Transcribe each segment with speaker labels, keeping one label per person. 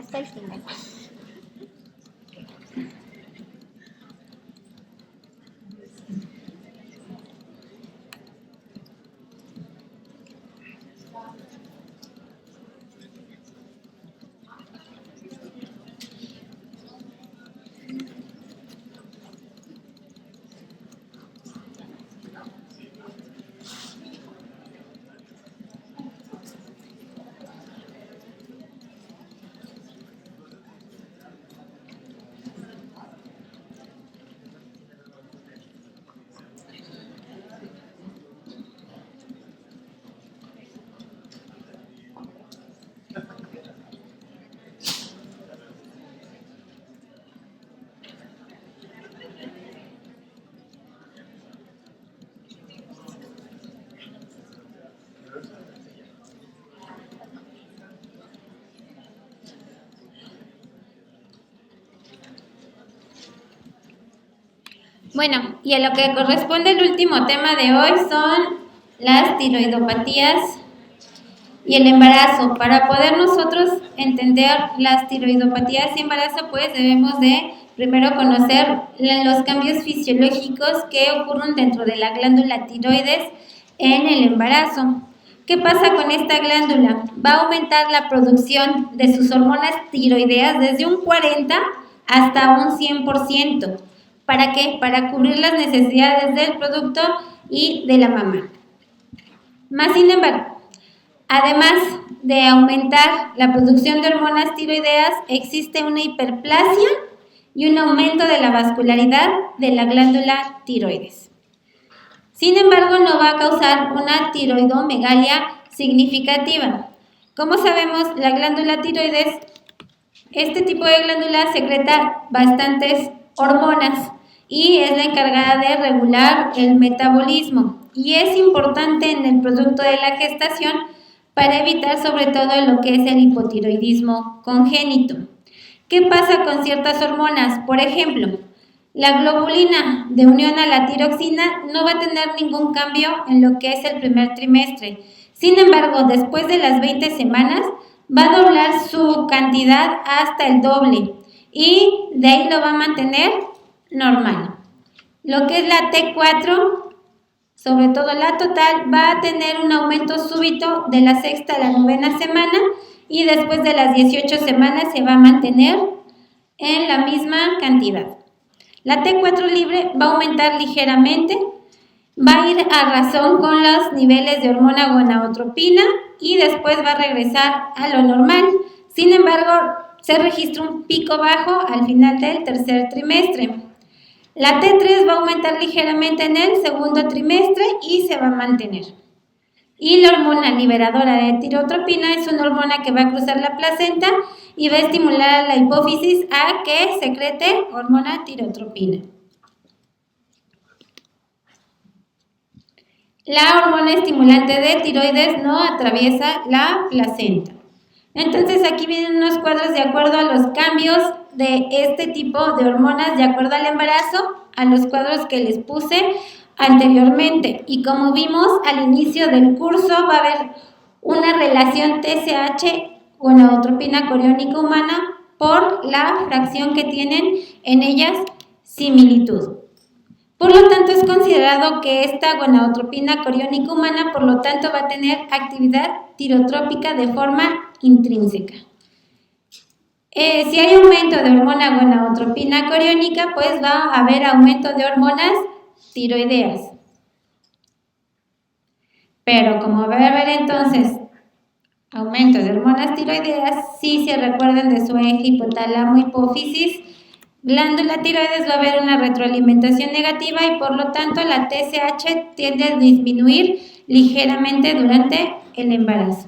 Speaker 1: hasta el final. Bueno, y a lo que corresponde el último tema de hoy son las tiroidopatías y el embarazo. Para poder nosotros entender las tiroidopatías y embarazo, pues debemos de primero conocer los cambios fisiológicos que ocurren dentro de la glándula tiroides en el embarazo. ¿Qué pasa con esta glándula? Va a aumentar la producción de sus hormonas tiroideas desde un 40 hasta un 100%. ¿Para qué? Para cubrir las necesidades del producto y de la mamá. Más sin embargo, además de aumentar la producción de hormonas tiroideas, existe una hiperplasia y un aumento de la vascularidad de la glándula tiroides. Sin embargo, no va a causar una tiroidomegalia significativa. Como sabemos, la glándula tiroides, este tipo de glándula secreta bastantes hormonas y es la encargada de regular el metabolismo. Y es importante en el producto de la gestación para evitar sobre todo lo que es el hipotiroidismo congénito. ¿Qué pasa con ciertas hormonas? Por ejemplo, la globulina de unión a la tiroxina no va a tener ningún cambio en lo que es el primer trimestre. Sin embargo, después de las 20 semanas va a doblar su cantidad hasta el doble y de ahí lo va a mantener normal. Lo que es la T4, sobre todo la total, va a tener un aumento súbito de la sexta a la novena semana y después de las 18 semanas se va a mantener en la misma cantidad. La T4 libre va a aumentar ligeramente, va a ir a razón con los niveles de hormona gonadotropina y después va a regresar a lo normal. Sin embargo, se registra un pico bajo al final del tercer trimestre. La T3 va a aumentar ligeramente en el segundo trimestre y se va a mantener. Y la hormona liberadora de tirotropina es una hormona que va a cruzar la placenta y va a estimular a la hipófisis a que secrete hormona tirotropina. La hormona estimulante de tiroides no atraviesa la placenta. Entonces aquí vienen unos cuadros de acuerdo a los cambios de este tipo de hormonas de acuerdo al embarazo, a los cuadros que les puse anteriormente. Y como vimos al inicio del curso, va a haber una relación TSH gonadotropina coriónica humana por la fracción que tienen en ellas similitud. Por lo tanto, es considerado que esta gonadotropina coriónica humana, por lo tanto, va a tener actividad tirotrópica de forma intrínseca. Si hay aumento de hormona gonadotropina coriónica, pues va a haber aumento de hormonas tiroideas. Pero como va a haber entonces aumento de hormonas tiroideas, si se recuerdan de su eje hipotálamo hipófisis, glándula tiroides, va a haber una retroalimentación negativa y por lo tanto la TSH tiende a disminuir ligeramente durante el embarazo.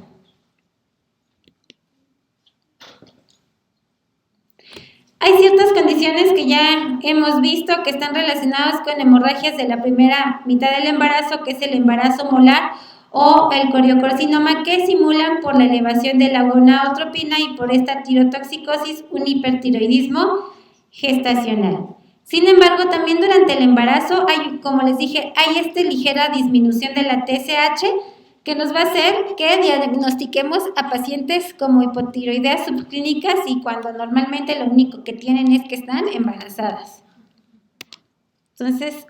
Speaker 1: Hay ciertas condiciones que ya hemos visto que están relacionadas con hemorragias de la primera mitad del embarazo, que es el embarazo molar o el coriocarcinoma, que simulan por la elevación de la gonadotropina y por esta tirotoxicosis un hipertiroidismo gestacional. Sin embargo, también durante el embarazo hay, como les dije, hay esta ligera disminución de la TSH, que nos va a hacer que diagnostiquemos a pacientes como hipotiroideas subclínicas y cuando normalmente lo único que tienen es que están embarazadas. Entonces,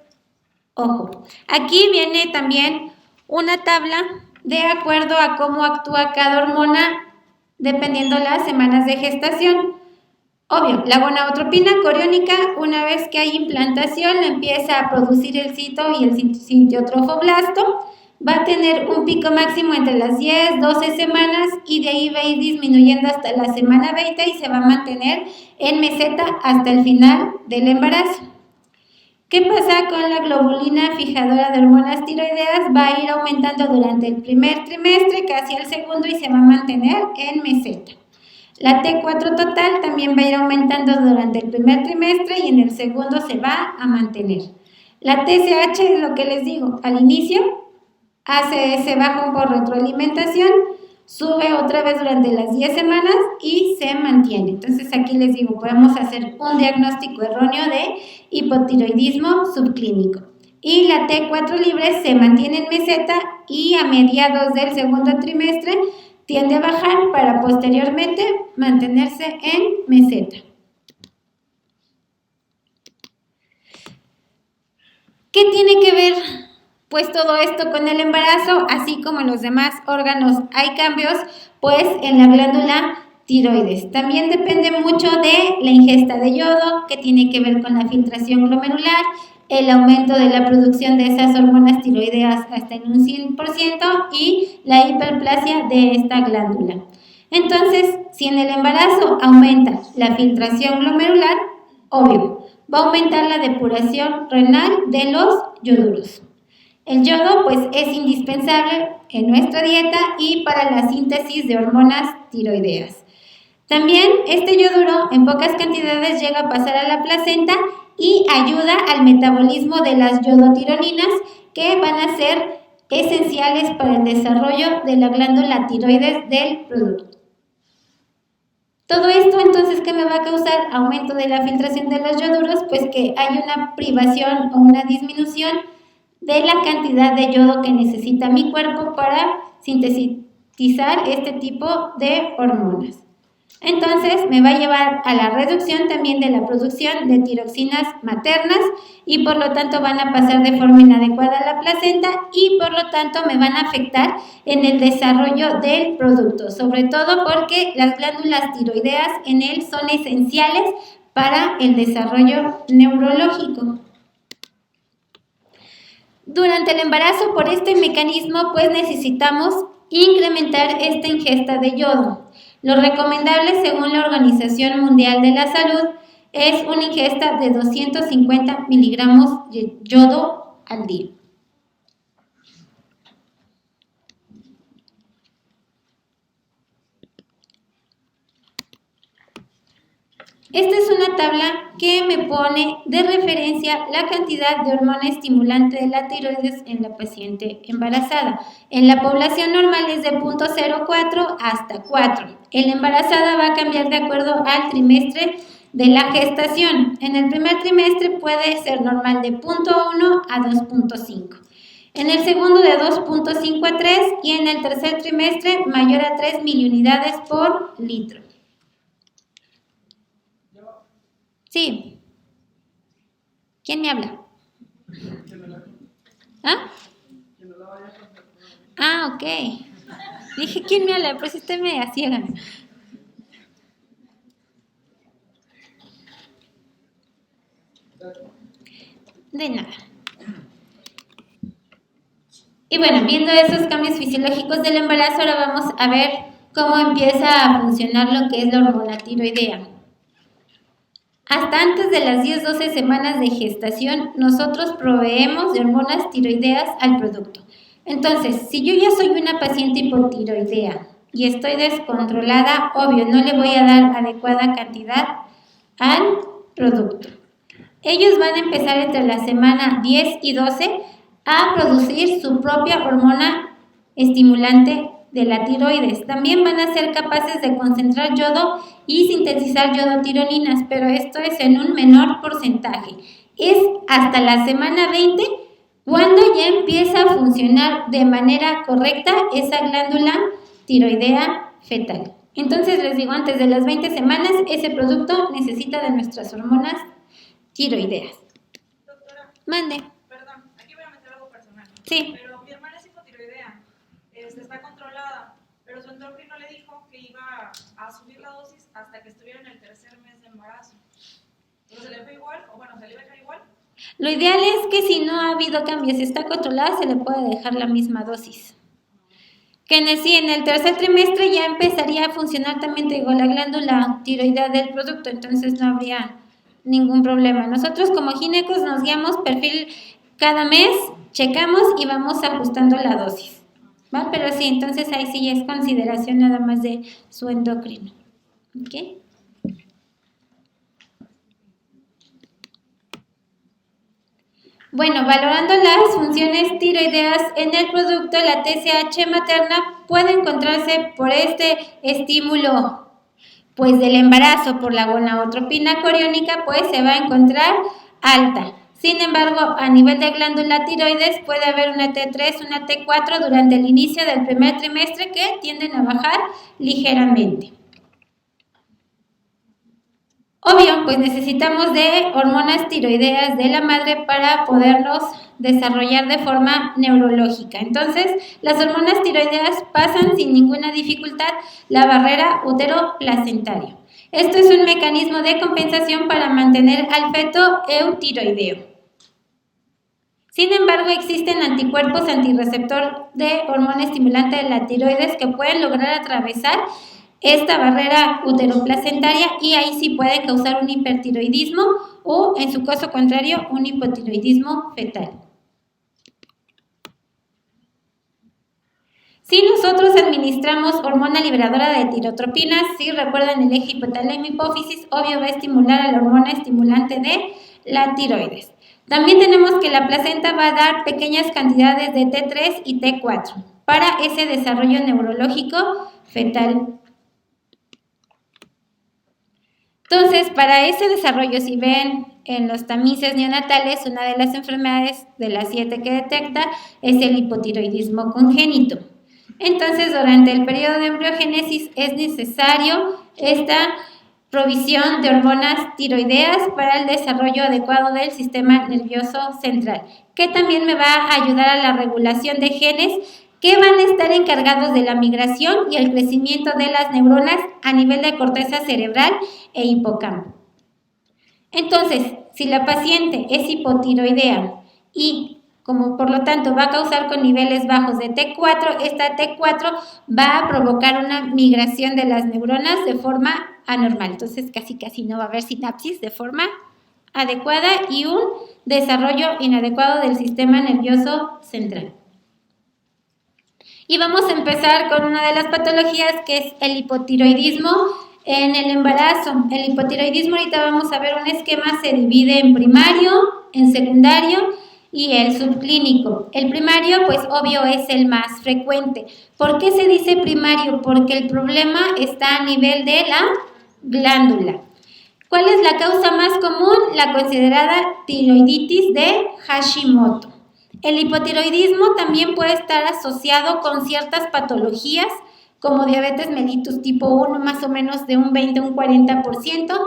Speaker 1: ojo, aquí viene también una tabla de acuerdo a cómo actúa cada hormona dependiendo las semanas de gestación. Obvio, la gonadotropina coriónica, una vez que hay implantación, empieza a producir el cito y el sintiotrofoblasto. Va a tener un pico máximo entre las 10, 12 semanas y de ahí va a ir disminuyendo hasta la semana 20 y se va a mantener en meseta hasta el final del embarazo. ¿Qué pasa con la globulina fijadora de hormonas tiroideas? Va a ir aumentando durante el primer trimestre, casi al segundo, y se va a mantener en meseta. La T4 total también va a ir aumentando durante el primer trimestre y en el segundo se va a mantener. La TSH es lo que les digo, al inicio hace ese bajón por retroalimentación, sube otra vez durante las 10 semanas y se mantiene. Entonces aquí les digo, podemos hacer un diagnóstico erróneo de hipotiroidismo subclínico. Y la T4 libre se mantiene en meseta y a mediados del segundo trimestre tiende a bajar para posteriormente mantenerse en meseta. ¿Qué tiene que ver pues todo esto con el embarazo? Así como en los demás órganos hay cambios, pues en la glándula tiroides. También depende mucho de la ingesta de yodo, que tiene que ver con la filtración glomerular, el aumento de la producción de esas hormonas tiroideas hasta en un 100% y la hiperplasia de esta glándula. Entonces, si en el embarazo aumenta la filtración glomerular, obvio, va a aumentar la depuración renal de los yoduros. El yodo pues es indispensable en nuestra dieta y para la síntesis de hormonas tiroideas. También este yoduro en pocas cantidades llega a pasar a la placenta y ayuda al metabolismo de las yodotironinas que van a ser esenciales para el desarrollo de la glándula tiroides del producto. Todo esto entonces, ¿qué me va a causar? Aumento de la filtración de los yoduros, pues que hay una privación o una disminución de la cantidad de yodo que necesita mi cuerpo para sintetizar este tipo de hormonas. Entonces me va a llevar a la reducción también de la producción de tiroxinas maternas y por lo tanto van a pasar de forma inadecuada a la placenta y por lo tanto me van a afectar en el desarrollo del producto, sobre todo porque las glándulas tiroideas en él son esenciales para el desarrollo neurológico. Durante el embarazo, por este mecanismo, pues necesitamos incrementar esta ingesta de yodo. Lo recomendable, según la Organización Mundial de la Salud, es una ingesta de 250 miligramos de yodo al día. Esta es una tabla que me pone de referencia la cantidad de hormona estimulante de la tiroides en la paciente embarazada. En la población normal es de 0.04 hasta 4. En la embarazada va a cambiar de acuerdo al trimestre de la gestación. En el primer trimestre puede ser normal de 0.1 a 2.5. En el segundo de 2.5 a 3 y en el tercer trimestre mayor a 3 miliunidades por litro. Sí. ¿Quién me habla? ¿Ah? Ah, ok. Dije, ¿quién me habla? Pues usted me ciega. De nada. Y bueno, viendo esos cambios fisiológicos del embarazo, ahora vamos a ver cómo empieza a funcionar lo que es la hormona tiroidea. Hasta antes de las 10-12 semanas de gestación, nosotros proveemos de hormonas tiroideas al producto. Entonces, si yo ya soy una paciente hipotiroidea y estoy descontrolada, obvio, no le voy a dar adecuada cantidad al producto. Ellos van a empezar entre la semana 10 y 12 a producir su propia hormona estimulante de la tiroides. También van a ser capaces de concentrar yodo y sintetizar yodotironinas, pero esto es en un menor porcentaje. Es hasta la semana 20 Cuando ya empieza a funcionar de manera correcta esa glándula tiroidea fetal. Entonces les digo, antes de las 20 semanas, ese producto necesita de nuestras hormonas tiroideas.
Speaker 2: Doctora.
Speaker 1: Mande.
Speaker 2: Perdón, aquí voy a meter algo personal.
Speaker 1: Sí.
Speaker 2: Pero mi hermana es hipotiroidea, está controlada, pero su endocrino le dijo que iba a subir la dosis hasta que estuviera en el 3er mes de embarazo. ¿Pero se le fue igual? O bueno, ¿se le iba a dejar igual?
Speaker 1: Lo ideal es que si no ha habido cambios, si está controlada, se le puede dejar la misma dosis. Que en el tercer trimestre ya empezaría a funcionar también, te digo, la glándula tiroidea del producto, entonces no habría ningún problema. Nosotros como ginecos nos guiamos perfil cada mes, checamos y vamos ajustando la dosis, ¿va? Pero sí, entonces ahí sí es consideración nada más de su endocrino. ¿Ok? Bueno, valorando las funciones tiroideas en el producto, la TSH materna puede encontrarse por este estímulo, pues del embarazo por la gonadotropina coriónica, pues se va a encontrar alta. Sin embargo, a nivel de glándula tiroides puede haber una T3, una T4 durante el inicio del primer trimestre que tienden a bajar ligeramente. Obvio, pues necesitamos de hormonas tiroideas de la madre para podernos desarrollar de forma neurológica. Entonces, las hormonas tiroideas pasan sin ninguna dificultad la barrera útero-placentaria. Esto es un mecanismo de compensación para mantener al feto eutiroideo. Sin embargo, existen anticuerpos antirreceptor de hormona estimulante de la tiroides que pueden lograr atravesar esta barrera uteroplacentaria y ahí sí puede causar un hipertiroidismo o, en su caso contrario, un hipotiroidismo fetal. Si nosotros administramos hormona liberadora de tirotropinas, si recuerdan el eje hipotálamo-hipófisis, obvio va a estimular a la hormona estimulante de la tiroides. También tenemos que la placenta va a dar pequeñas cantidades de T3 y T4 para ese desarrollo neurológico fetal. Entonces, para ese desarrollo, si ven en los tamices neonatales, una de las enfermedades de las 7 que detecta es el hipotiroidismo congénito. Entonces, durante el periodo de embriogénesis es necesario esta provisión de hormonas tiroideas para el desarrollo adecuado del sistema nervioso central, que también me va a ayudar a la regulación de genes que van a estar encargados de la migración y el crecimiento de las neuronas a nivel de corteza cerebral e hipocampo. Entonces, si la paciente es hipotiroidea y como por lo tanto va a causar con niveles bajos de T4, esta T4 va a provocar una migración de las neuronas de forma anormal. Entonces, casi no va a haber sinapsis de forma adecuada y un desarrollo inadecuado del sistema nervioso central. Y vamos a empezar con una de las patologías que es el hipotiroidismo en el embarazo. El hipotiroidismo, ahorita vamos a ver un esquema, se divide en primario, en secundario y el subclínico. El primario, pues obvio, es el más frecuente. ¿Por qué se dice primario? Porque el problema está a nivel de la glándula. ¿Cuál es la causa más común? La considerada tiroiditis de Hashimoto. El hipotiroidismo también puede estar asociado con ciertas patologías como diabetes mellitus tipo 1, más o menos de un 20 a un 40%,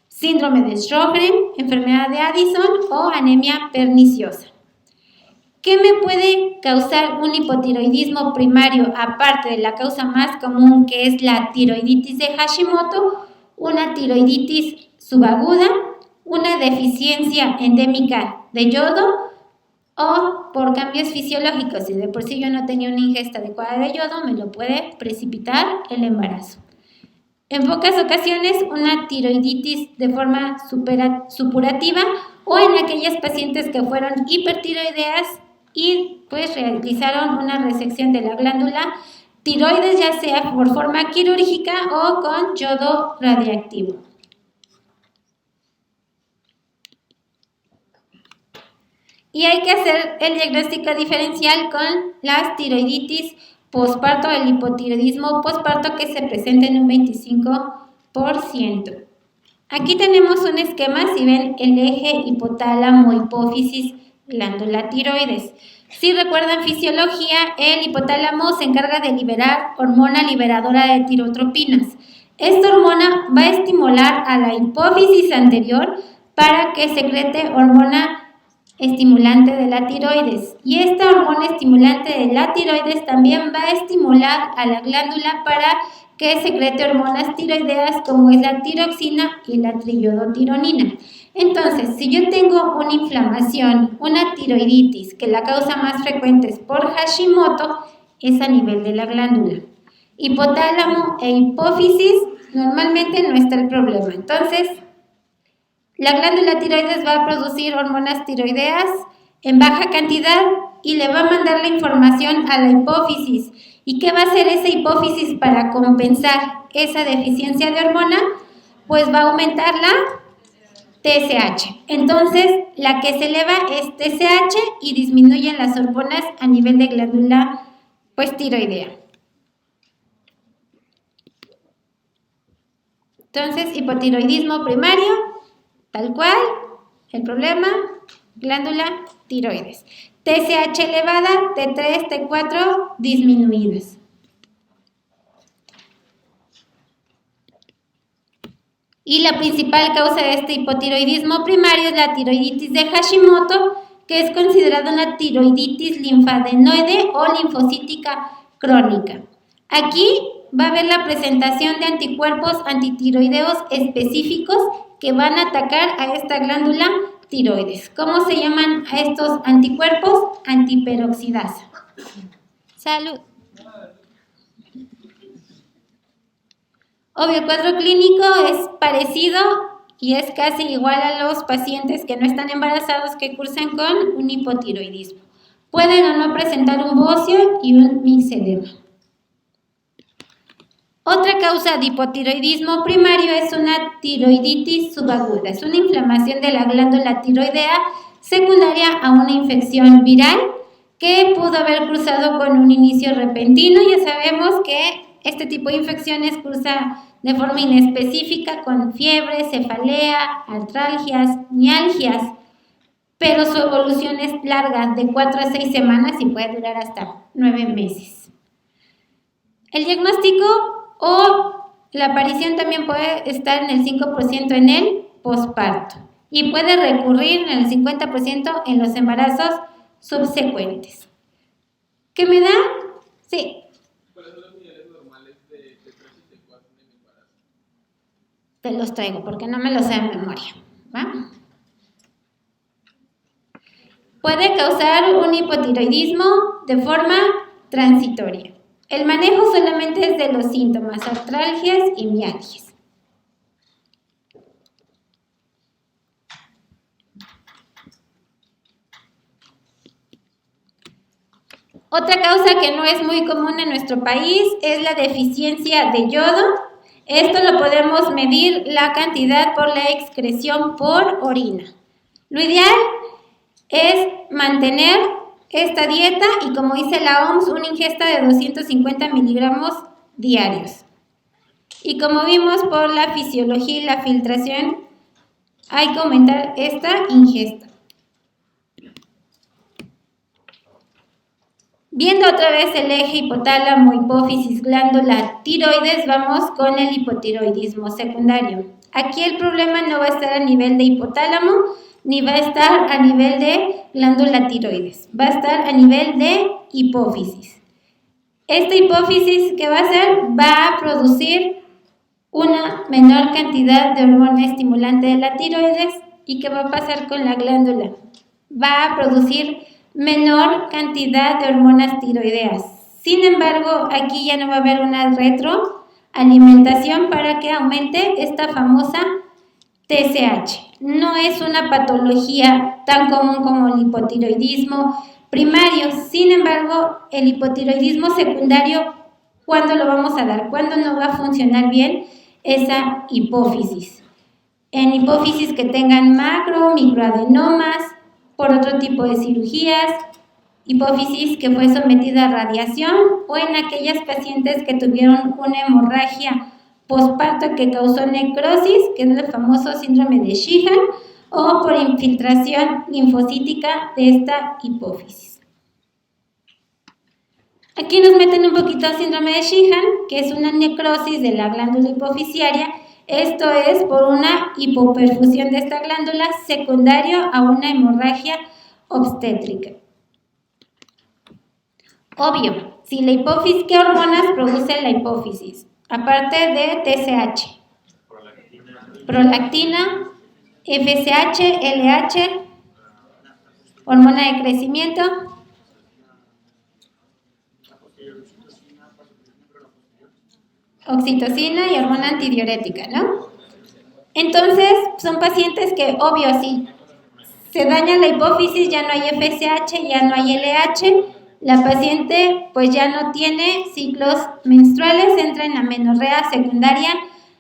Speaker 1: síndrome de Sjögren, enfermedad de Addison o anemia perniciosa. ¿Qué me puede causar un hipotiroidismo primario aparte de la causa más común que es la tiroiditis de Hashimoto? Una tiroiditis subaguda, una deficiencia endémica de yodo o por cambios fisiológicos. Si de por sí yo no tenía una ingesta adecuada de yodo, me lo puede precipitar el embarazo. En pocas ocasiones, una tiroiditis de forma supurativa o en aquellas pacientes que fueron hipertiroideas y pues realizaron una resección de la glándula tiroides, ya sea por forma quirúrgica o con yodo radiactivo. Y hay que hacer el diagnóstico diferencial con las tiroiditis posparto, el hipotiroidismo posparto que se presenta en un 25%. Aquí tenemos un esquema, si ven el eje hipotálamo, hipófisis, glándula tiroides. Si recuerdan fisiología, el hipotálamo se encarga de liberar hormona liberadora de tirotropinas. Esta hormona va a estimular a la hipófisis anterior para que secrete hormona estimulante de la tiroides. Y esta hormona estimulante de la tiroides también va a estimular a la glándula para que secrete hormonas tiroideas como es la tiroxina y la triiodotironina. Entonces, si yo tengo una inflamación, una tiroiditis, que la causa más frecuente es por Hashimoto, es a nivel de la glándula. Hipotálamo e hipófisis, normalmente no está el problema. Entonces, la glándula tiroides va a producir hormonas tiroideas en baja cantidad y le va a mandar la información a la hipófisis. ¿Y qué va a hacer esa hipófisis para compensar esa deficiencia de hormona? Pues va a aumentar la TSH. Entonces, la que se eleva es TSH y disminuyen las hormonas a nivel de glándula tiroidea. Entonces, hipotiroidismo primario, tal cual, el problema, glándula tiroides. TSH elevada, T3, T4 disminuidas. Y la principal causa de este hipotiroidismo primario es la tiroiditis de Hashimoto, que es considerada una tiroiditis linfadenoide o linfocítica crónica. Aquí va a haber la presentación de anticuerpos antitiroideos específicos que van a atacar a esta glándula tiroides. ¿Cómo se llaman a estos anticuerpos? Antiperoxidasa. Salud. Obvio, el cuadro clínico es parecido y es casi igual a los pacientes que no están embarazados que cursan con un hipotiroidismo. Pueden o no presentar un bocio y un mixedema. Otra causa de hipotiroidismo primario es una tiroiditis subaguda. Es una inflamación de la glándula tiroidea secundaria a una infección viral que pudo haber cruzado con un inicio repentino. Ya sabemos que este tipo de infecciones cursa de forma inespecífica con fiebre, cefalea, artralgias, mialgias, pero su evolución es larga, de 4 a 6 semanas y puede durar hasta 9 meses. El diagnóstico o la aparición también puede estar en el 5% en el posparto y puede recurrir en el 50% en los embarazos subsecuentes. ¿Qué me da? Sí.
Speaker 3: ¿Cuáles son los niveles normales de T3 y T4 en el embarazo?
Speaker 1: Te los traigo porque no me los sé de memoria, ¿va? Puede causar un hipotiroidismo de forma transitoria. El manejo solamente es de los síntomas, artralgias y mialgias. Otra causa que no es muy común en nuestro país es la deficiencia de yodo. Esto lo podemos medir la cantidad por la excreción por orina. Lo ideal es mantener esta dieta y, como dice la OMS, una ingesta de 250 miligramos diarios. Y como vimos por la fisiología y la filtración, hay que aumentar esta ingesta. Viendo otra vez el eje hipotálamo, hipófisis, glándula, tiroides, vamos con el hipotiroidismo secundario. Aquí el problema no va a estar a nivel de hipotálamo, ni va a estar a nivel de glándula tiroides, va a estar a nivel de hipófisis. Esta hipófisis, ¿qué va a hacer? Va a producir una menor cantidad de hormona estimulante de la tiroides. ¿Y qué va a pasar con la glándula? Va a producir menor cantidad de hormonas tiroideas. Sin embargo, aquí ya no va a haber una retroalimentación para que aumente esta famosa TSH. No es una patología tan común como el hipotiroidismo primario. Sin embargo, el hipotiroidismo secundario, ¿cuándo lo vamos a dar? ¿Cuándo no va a funcionar bien esa hipófisis? En hipófisis que tengan macro, microadenomas, por otro tipo de cirugías, hipófisis que fue sometida a radiación o en aquellas pacientes que tuvieron una hemorragia posparto que causó necrosis, que es el famoso síndrome de Sheehan, o por infiltración linfocítica de esta hipófisis. Aquí nos meten un poquito al síndrome de Sheehan, que es una necrosis de la glándula hipoficiaria. Esto es por una hipoperfusión de esta glándula secundario a una hemorragia obstétrica. Obvio, si la hipófisis, ¿qué hormonas produce la hipófisis? Aparte de TSH. Prolactina, FSH, LH, hormona de crecimiento. Oxitocina y hormona antidiurética, ¿no? Entonces, son pacientes que, obvio, si se daña la hipófisis, ya no hay FSH, ya no hay LH, la paciente pues ya no tiene ciclos menstruales, entra en amenorrea secundaria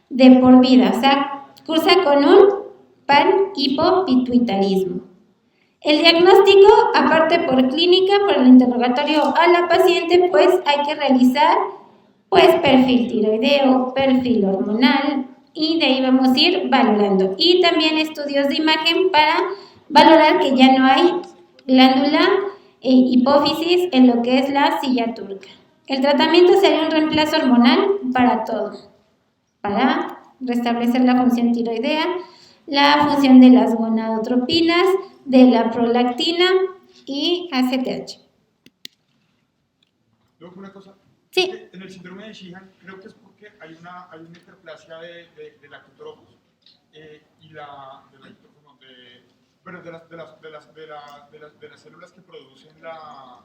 Speaker 1: de por vida, o sea, cursa con un panhipopituitarismo. El diagnóstico, aparte por clínica, por el interrogatorio a la paciente, pues hay que realizar pues perfil tiroideo, perfil hormonal, y de ahí vamos a ir valorando. Y también estudios de imagen para valorar que ya no hay glándula hipófisis en lo que es la silla turca. El tratamiento sería un reemplazo hormonal para todo, para restablecer la función tiroidea, la función de las gonadotropinas, de la prolactina y ACTH.
Speaker 4: Luego una cosa.
Speaker 1: Sí.
Speaker 4: En el síndrome de Sheehan creo que es porque hay una hiperplasia de lactotropos y de las células que producen la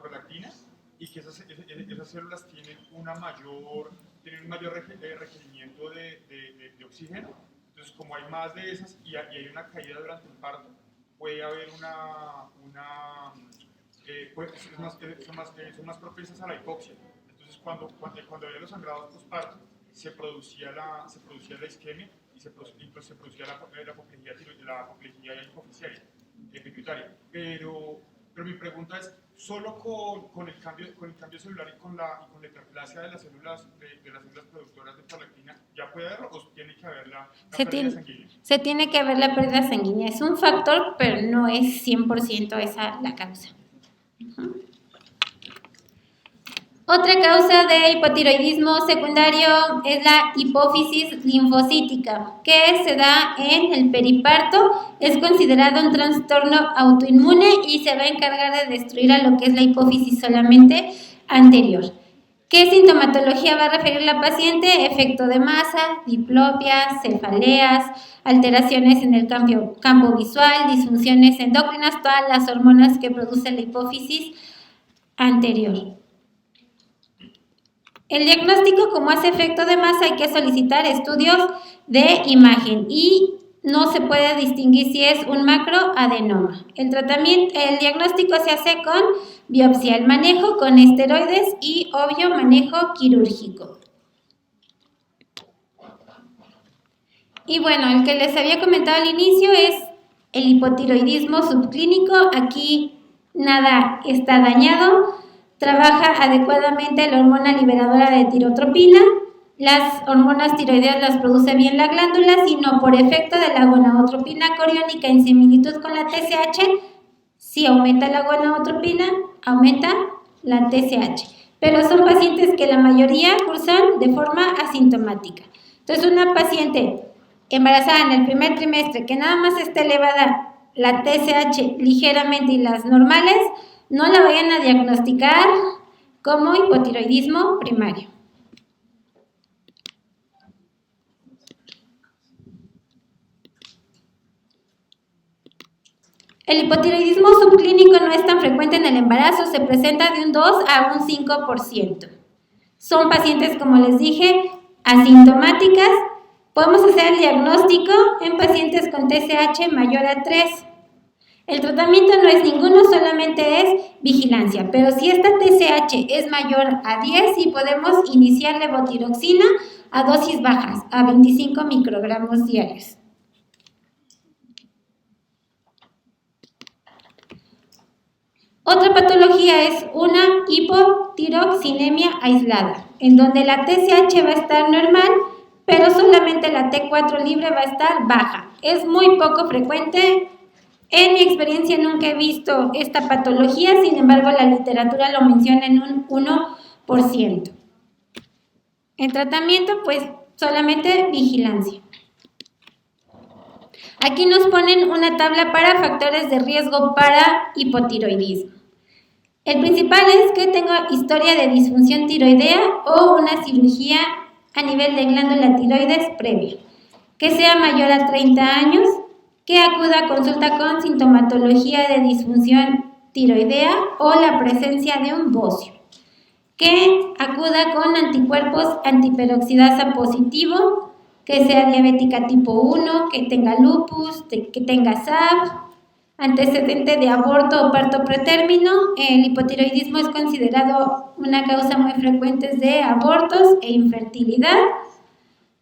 Speaker 4: prolactina, y que esas células tienen un mayor requerimiento de oxígeno. Entonces, como hay más de esas y hay una caída durante el parto, puede haber son más propensas a la hipoxia. Entonces, cuando había los sangrados postparto, se producía la isquemia y se producía la apoplejía pituitaria. Pero mi pregunta es, ¿solo con el cambio celular y con la hiperplasia de las células productoras de prolactina ya puede haber, o tiene que haber la pérdida sanguínea?
Speaker 1: Se tiene que haber la pérdida sanguínea. Es un factor, pero no es 100% esa la causa. Otra causa de hipotiroidismo secundario es la hipófisis linfocítica, que se da en el periparto. Es considerado un trastorno autoinmune y se va a encargar de destruir a lo que es la hipófisis solamente anterior. ¿Qué sintomatología va a referir la paciente? Efecto de masa, diplopias, cefaleas, alteraciones en el campo visual, disfunciones endocrinas, todas las hormonas que produce la hipófisis anterior. El diagnóstico, como hace efecto de masa, hay que solicitar estudios de imagen y no se puede distinguir si es un macroadenoma. El diagnóstico se hace con biopsia, el manejo con esteroides y, obvio, manejo quirúrgico. Y bueno, el que les había comentado al inicio es el hipotiroidismo subclínico. Aquí nada está dañado. Trabaja adecuadamente la hormona liberadora de tirotropina. Las hormonas tiroideas las produce bien la glándula, sino por efecto de la gonadotropina coriónica en similitud con la TSH. Si aumenta la gonadotropina, aumenta la TSH. Pero son pacientes que la mayoría cursan de forma asintomática. Entonces, una paciente embarazada en el primer trimestre que nada más esté elevada la TSH ligeramente y las normales, no la vayan a diagnosticar como hipotiroidismo primario. El hipotiroidismo subclínico no es tan frecuente en el embarazo, se presenta de un 2 a un 5%. Son pacientes, como les dije, asintomáticas. Podemos hacer el diagnóstico en pacientes con TSH mayor a 3. El tratamiento no es ninguno, solamente es vigilancia, pero si esta TSH es mayor a 10, sí podemos iniciar levotiroxina a dosis bajas, a 25 microgramos diarios. Otra patología es una hipotiroxinemia aislada, en donde la TSH va a estar normal, pero solamente la T4 libre va a estar baja. Es muy poco frecuente. En mi experiencia nunca he visto esta patología, sin embargo la literatura lo menciona en un 1%. En tratamiento, pues solamente vigilancia. Aquí nos ponen una tabla para factores de riesgo para hipotiroidismo. El principal es que tenga historia de disfunción tiroidea o una cirugía a nivel de glándula tiroides previa, que sea mayor a 30 años, que acuda a consulta con sintomatología de disfunción tiroidea o la presencia de un bocio, que acuda con anticuerpos antiperoxidasa positivo, que sea diabética tipo 1, que tenga lupus, que tenga SAF, antecedente de aborto o parto pretérmino. El hipotiroidismo es considerado una causa muy frecuente de abortos e infertilidad.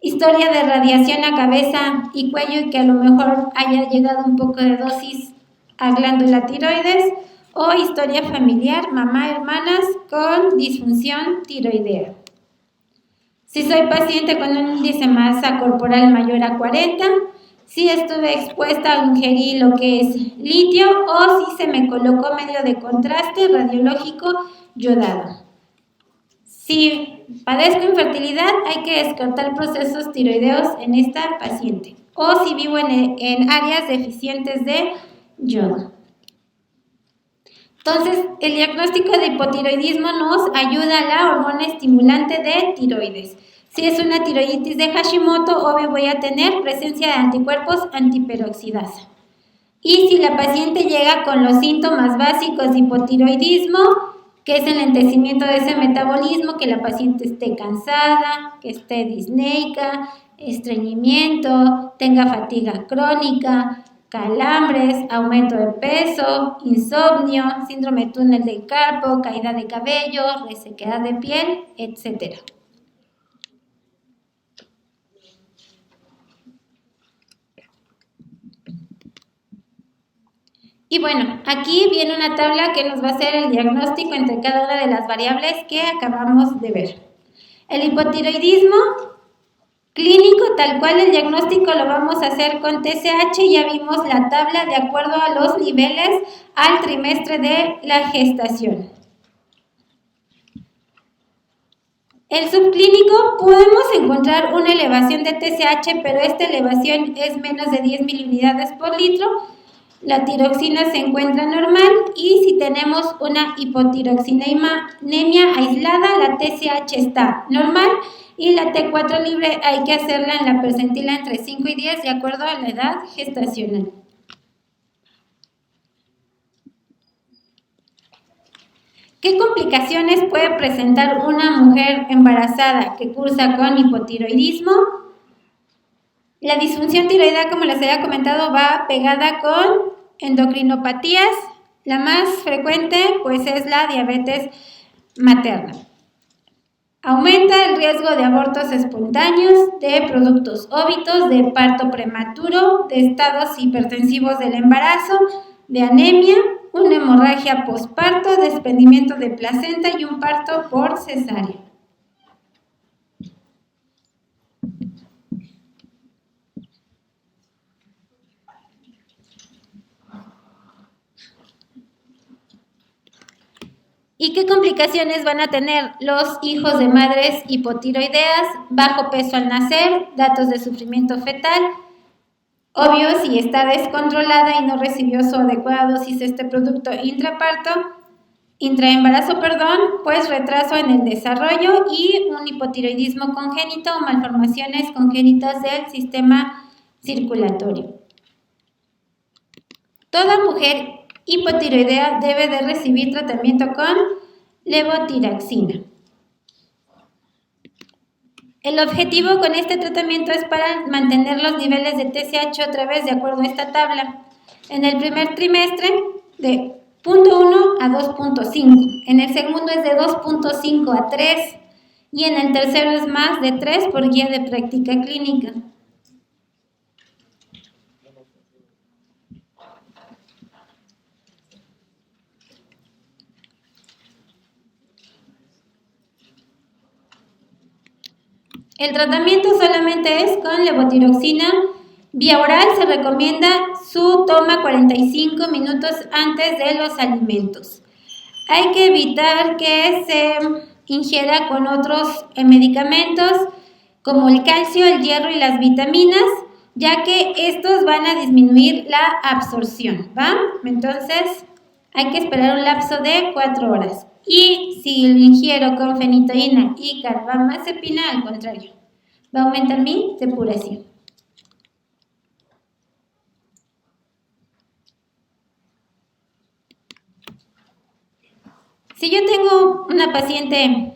Speaker 1: Historia de radiación a cabeza y cuello y que a lo mejor haya llegado un poco de dosis a glándula tiroides, o historia familiar, mamá, hermanas con disfunción tiroidea. Si soy paciente con un índice de masa corporal mayor a 40, si estuve expuesta a ingerir lo que es litio o si se me colocó medio de contraste radiológico yodado. Si padezco infertilidad, hay que descartar procesos tiroideos en esta paciente, o si vivo en áreas deficientes de yodo. Entonces, el diagnóstico de hipotiroidismo nos ayuda a la hormona estimulante de tiroides. Si es una tiroiditis de Hashimoto, obvio voy a tener presencia de anticuerpos antiperoxidasa. Y si la paciente llega con los síntomas básicos de hipotiroidismo, que es el lentecimiento de ese metabolismo, que la paciente esté cansada, que esté disneica, estreñimiento, tenga fatiga crónica, calambres, aumento de peso, insomnio, síndrome túnel del carpo, caída de cabello, resequedad de piel, etc. Y bueno, aquí viene una tabla que nos va a hacer el diagnóstico entre cada una de las variables que acabamos de ver. El hipotiroidismo clínico, tal cual el diagnóstico lo vamos a hacer con TSH, ya vimos la tabla de acuerdo a los niveles al trimestre de la gestación. El subclínico podemos encontrar una elevación de TSH, pero esta elevación es menos de 10 miliunidades por litro. La tiroxina se encuentra normal y si tenemos una hipotiroxinemia aislada, la TSH está normal y la T4 libre hay que hacerla en la percentila entre 5 y 10 de acuerdo a la edad gestacional. ¿Qué complicaciones puede presentar una mujer embarazada que cursa con hipotiroidismo? La disfunción tiroidea, como les había comentado, va pegada con endocrinopatías. La más frecuente, pues, es la diabetes materna. Aumenta el riesgo de abortos espontáneos, de productos óbitos, de parto prematuro, de estados hipertensivos del embarazo, de anemia, una hemorragia posparto, desprendimiento de placenta y un parto por cesárea. ¿Y qué complicaciones van a tener los hijos de madres hipotiroideas? Bajo peso al nacer, datos de sufrimiento fetal. Obvio, si está descontrolada y no recibió su adecuada dosis de este producto intraembarazo, pues retraso en el desarrollo y un hipotiroidismo congénito o malformaciones congénitas del sistema circulatorio. Toda mujer hipotiroidea debe de recibir tratamiento con levotiraxina. El objetivo con este tratamiento es para mantener los niveles de TSH otra vez de acuerdo a esta tabla. En el primer trimestre de 0.1 a 2.5, en el segundo es de 2.5 a 3 y en el tercero es más de 3 por guía de práctica clínica. El tratamiento solamente es con levotiroxina. Vía oral se recomienda su toma 45 minutos antes de los alimentos. Hay que evitar que se ingiera con otros medicamentos como el calcio, el hierro y las vitaminas, ya que estos van a disminuir la absorción, ¿va? Entonces hay que esperar un lapso de 4 horas. Y si lo ingiero con fenitoína y carbamazepina, al contrario, va a aumentar mi depuración. Si yo tengo una paciente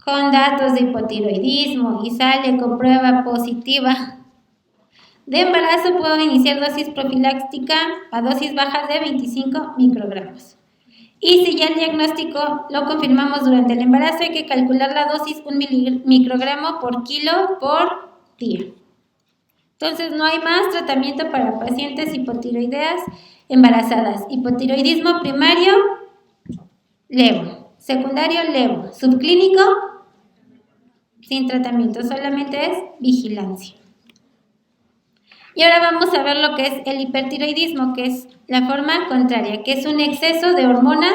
Speaker 1: con datos de hipotiroidismo y sale con prueba positiva de embarazo, puedo iniciar dosis profiláctica a dosis bajas de 25 microgramos. Y si ya el diagnóstico lo confirmamos durante el embarazo, hay que calcular la dosis 1 microgramo por kilo por día. Entonces, no hay más tratamiento para pacientes hipotiroideas embarazadas. Hipotiroidismo primario, levo. Secundario, levo. Subclínico, sin tratamiento, solamente es vigilancia. Y ahora vamos a ver lo que es el hipertiroidismo, que es la forma contraria, que es un exceso de hormonas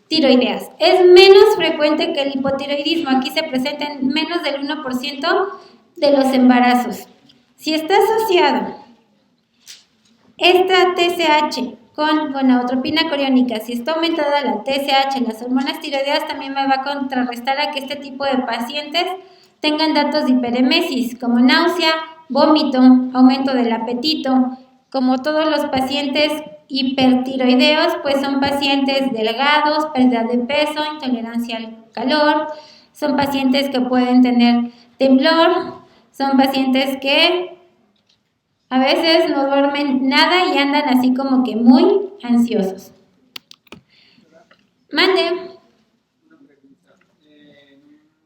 Speaker 1: tiroideas. Es menos frecuente que el hipotiroidismo. Aquí se presenta en menos del 1% de los embarazos. Si está asociado esta TSH con gonadotropina coriónica, si está aumentada la TSH en las hormonas tiroideas, también me va a contrarrestar a que este tipo de pacientes tengan datos de hiperemesis, como náusea, vómito, aumento del apetito. Como todos los pacientes hipertiroideos, pues son pacientes delgados, pérdida de peso, intolerancia al calor, son pacientes que pueden tener temblor, son pacientes que a veces no duermen nada y andan así como que muy ansiosos. Mande.
Speaker 3: Una pregunta.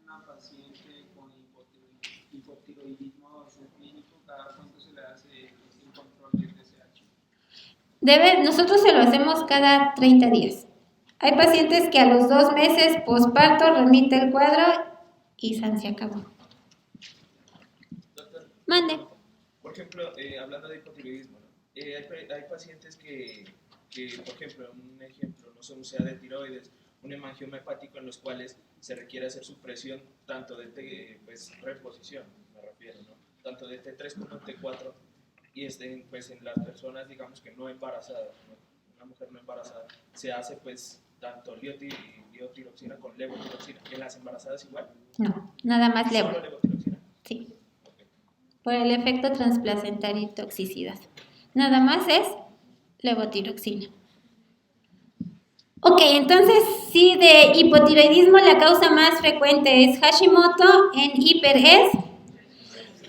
Speaker 3: Una paciente con hipotiroidismo subclínico, ¿cada cuánto se le hace el control del TSH?
Speaker 1: Nosotros se lo hacemos cada 30 días. Hay pacientes que a los 2 meses posparto remite el cuadro y se acabó.
Speaker 5: Doctor,
Speaker 1: Mande.
Speaker 5: por ejemplo, hablando de hipotiroidismo, ¿no? Hay pacientes que, por ejemplo, un ejemplo, no son sea de tiroides, un hemangioma hepático en los cuales se requiere hacer supresión tanto de reposición, me refiero, ¿no? Tanto de T3 como T4, y pues en las personas, digamos que no embarazadas, ¿no? Una mujer no embarazada, se hace pues tanto levotiroxina con levotiroxina. ¿En las embarazadas igual?
Speaker 1: No, nada más levo.
Speaker 5: ¿Solo levotiroxina?
Speaker 1: Sí. Por el efecto transplacentario y toxicidad. Nada más es levotiroxina. Ok, entonces, sí, de hipotiroidismo la causa más frecuente es Hashimoto, en hiper es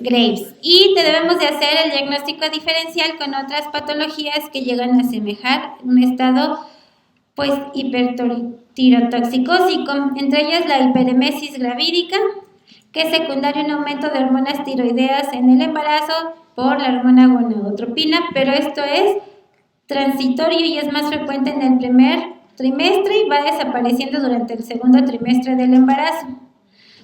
Speaker 1: Graves. Y debemos de hacer el diagnóstico diferencial con otras patologías que llegan a asemejar un estado pues hipertirotoxicósico, entre ellas la hiperemesis gravídica, que es secundario a un aumento de hormonas tiroideas en el embarazo por la hormona gonadotropina, pero esto es transitorio y es más frecuente en el primer trimestre y va desapareciendo durante el segundo trimestre del embarazo.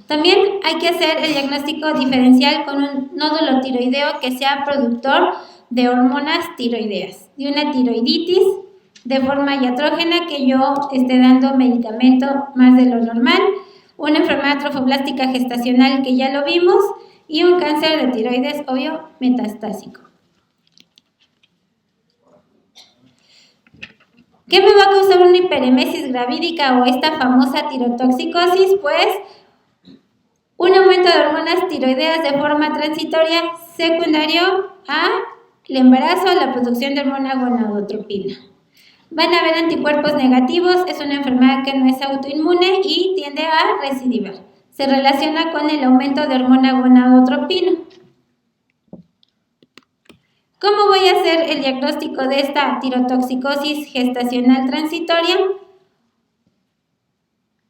Speaker 1: También hay que hacer el diagnóstico diferencial con un nódulo tiroideo que sea productor de hormonas tiroideas, de una tiroiditis de forma iatrógena, que yo esté dando medicamento más de lo normal, una enfermedad trofoblástica gestacional que ya lo vimos y un cáncer de tiroides, obvio, metastásico. ¿Qué me va a causar una hiperemesis gravídica o esta famosa tirotoxicosis? Pues un aumento de hormonas tiroideas de forma transitoria secundario al embarazo, a la producción de hormona gonadotropina. Van a haber anticuerpos negativos, es una enfermedad que no es autoinmune y tiende a recidivar. Se relaciona con el aumento de hormona gonadotropina. ¿Cómo voy a hacer el diagnóstico de esta tirotoxicosis gestacional transitoria?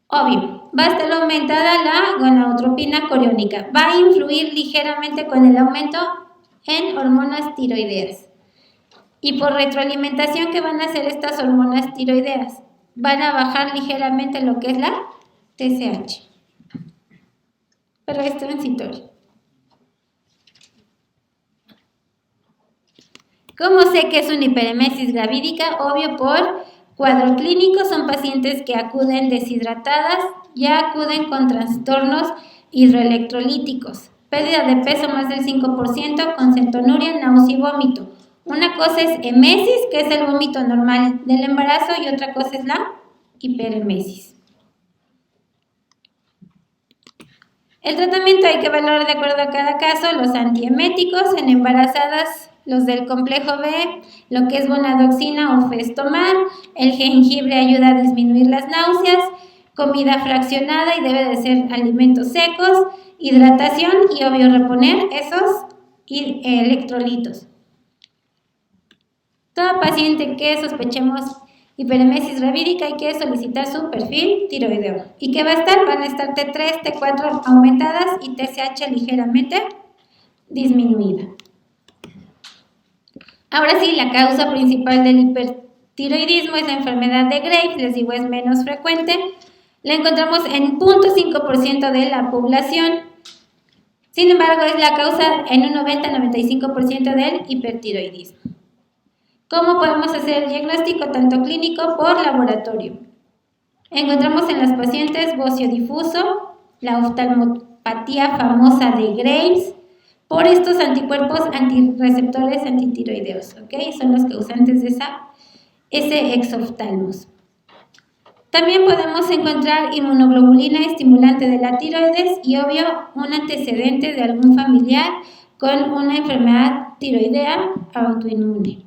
Speaker 1: Obvio, va a estar aumentada la gonadotropina coriónica. Va a influir ligeramente con el aumento en hormonas tiroideas. Y por retroalimentación, ¿qué van a hacer estas hormonas tiroideas? Van a bajar ligeramente lo que es la TSH. pero es transitorio. ¿Cómo sé que es una hiperemesis gravídica? Obvio, por cuadro clínico. Son pacientes que acuden deshidratadas, ya acuden con trastornos hidroelectrolíticos, pérdida de peso más del 5%, con cetonuria, náusea y vómito. Una cosa es emesis, que es el vómito normal del embarazo, y otra cosa es la hiperemesis. El tratamiento hay que valorar de acuerdo a cada caso. Los antieméticos en embarazadas, los del complejo B, lo que es bonadoxina o festomar. El jengibre ayuda a disminuir las náuseas. Comida fraccionada y debe de ser alimentos secos. Hidratación y obvio reponer esos electrolitos. Todo paciente que sospechemos hiperemesis gravídica hay que solicitar su perfil tiroideo. ¿Y qué va a estar? Van a estar T3, T4 aumentadas y TSH ligeramente disminuida. Ahora sí, la causa principal del hipertiroidismo es la enfermedad de Graves, les digo, es menos frecuente. La encontramos en 0.5% de la población. Sin embargo, es la causa en un 90-95% del hipertiroidismo. ¿Cómo podemos hacer el diagnóstico tanto clínico por laboratorio? Encontramos en las pacientes bocio difuso, la oftalmopatía famosa de Graves, por estos anticuerpos antirreceptores antitiroideos, ¿ok? Son los causantes de ese exoftalmos. También podemos encontrar inmunoglobulina estimulante de la tiroides y, obvio, un antecedente de algún familiar con una enfermedad tiroidea autoinmune.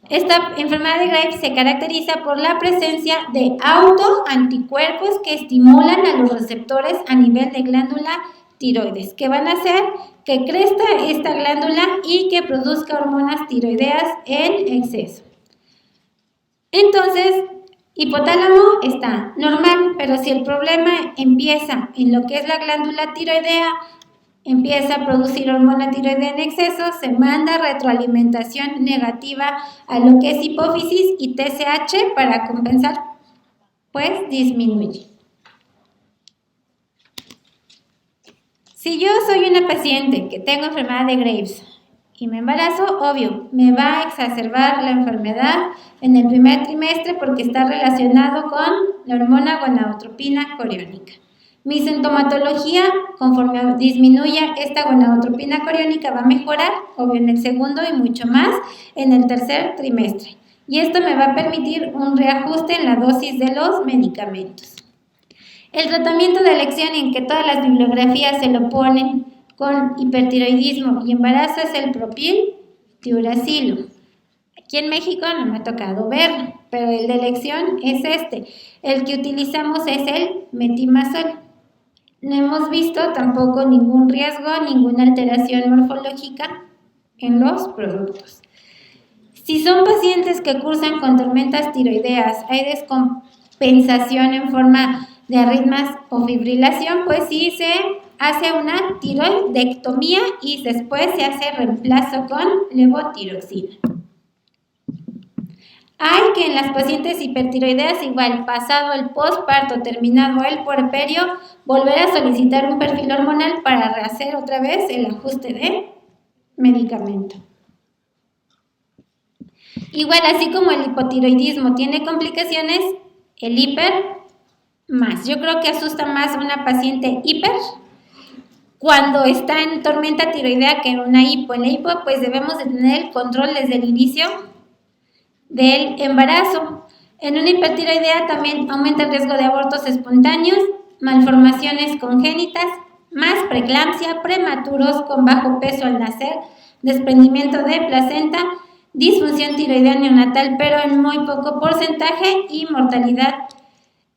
Speaker 1: Esta enfermedad de Graves se caracteriza por la presencia de autoanticuerpos que estimulan a los receptores a nivel de glándula tiroides, que van a hacer que crezca esta glándula y que produzca hormonas tiroideas en exceso. Entonces, hipotálamo está normal, pero si el problema empieza en lo que es la glándula tiroidea, empieza a producir hormona tiroidea en exceso, se manda retroalimentación negativa a lo que es hipófisis y TSH para compensar, pues disminuye. Si yo soy una paciente que tengo enfermedad de Graves y me embarazo, obvio, me va a exacerbar la enfermedad en el primer trimestre porque está relacionado con la hormona gonadotropina coriónica. Mi sintomatología, conforme disminuya esta gonadotropina coriónica, va a mejorar, obvio, en el segundo y mucho más en el tercer trimestre. Y esto me va a permitir un reajuste en la dosis de los medicamentos. El tratamiento de elección en que todas las bibliografías se lo ponen con hipertiroidismo y embarazo es el propiltiuracilo. Aquí en México no me ha tocado verlo, pero el de elección es este. El que utilizamos es el metimazol. No hemos visto tampoco ningún riesgo, ninguna alteración morfológica en los productos. Si son pacientes que cursan con tormentas tiroideas, hay descompensación en forma de arritmias o fibrilación, pues sí se hace una tiroidectomía y después se hace reemplazo con levotiroxina. Hay que en las pacientes hipertiroideas, igual, pasado el posparto, terminado el puerperio, volver a solicitar un perfil hormonal para rehacer otra vez el ajuste de medicamento. Igual, así como el hipotiroidismo tiene complicaciones, el hiper más. Yo creo que asusta más a una paciente hiper cuando está en tormenta tiroidea que en una hipo. En la hipo, pues debemos de tener el control desde el inicio del embarazo. En una hipertiroidea también aumenta el riesgo de abortos espontáneos, malformaciones congénitas, más preeclampsia, prematuros con bajo peso al nacer, desprendimiento de placenta, disfunción tiroidea neonatal, pero en muy poco porcentaje, y mortalidad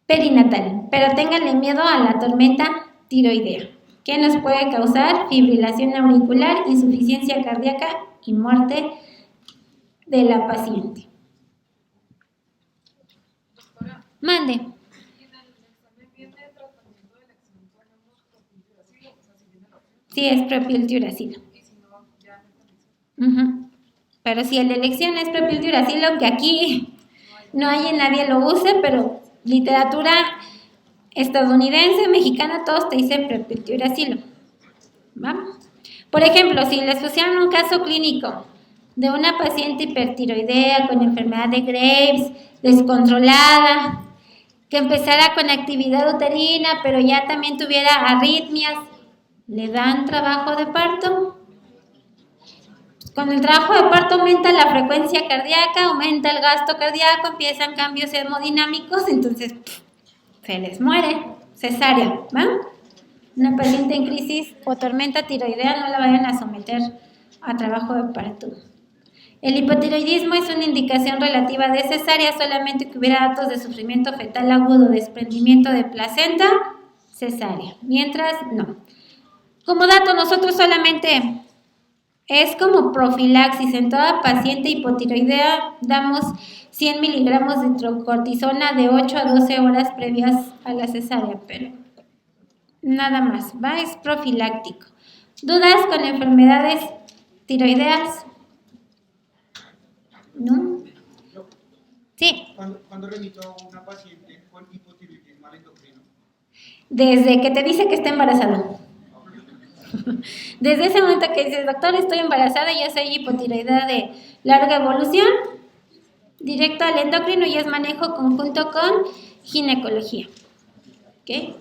Speaker 1: perinatal. Pero ténganle miedo a la tormenta tiroidea, que nos puede causar fibrilación auricular, insuficiencia cardíaca y muerte de la paciente.
Speaker 2: Doctora,
Speaker 1: Mande.
Speaker 2: ¿y en el examen viene tratamiento de elección? ¿Ponemos propiltiuracilo? O sea, si viene la opción.
Speaker 1: Sí, es propiltiuracilo.
Speaker 2: Y si no, ya no está.
Speaker 1: Pero si el de elección es propiltiuracilo, que aquí no hay en nadie lo use, pero literatura estadounidense, mexicana, todos te dicen prepituracilo. ¿Va? Por ejemplo, si les pusieran un caso clínico de una paciente hipertiroidea con enfermedad de Graves, descontrolada, que empezara con actividad uterina, pero ya también tuviera arritmias, ¿le dan trabajo de parto? Con el trabajo de parto aumenta la frecuencia cardíaca, aumenta el gasto cardíaco, empiezan cambios hemodinámicos, entonces se les muere, cesárea, ¿va? Una paciente en crisis o tormenta tiroidea no la vayan a someter a trabajo de parto. El hipotiroidismo es una indicación relativa de cesárea, solamente que hubiera datos de sufrimiento fetal agudo, desprendimiento de placenta, cesárea. Mientras, no. Como dato, nosotros solamente es como profilaxis. En toda paciente hipotiroidea damos 100 miligramos de hidrocortisona de 8 a 12 horas previas a la cesárea, pero nada más, ¿va? Es profiláctico. ¿Dudas con enfermedades tiroideas? ¿No? Sí.
Speaker 6: ¿Cuándo remito a una paciente con hipotiroidismo al endocrino?
Speaker 1: Desde que te dice que está embarazada. Desde ese momento que dices, doctor, estoy embarazada, ya soy hipotiroidea de larga evolución, directo al endocrino y es manejo conjunto con ginecología. ¿Ok?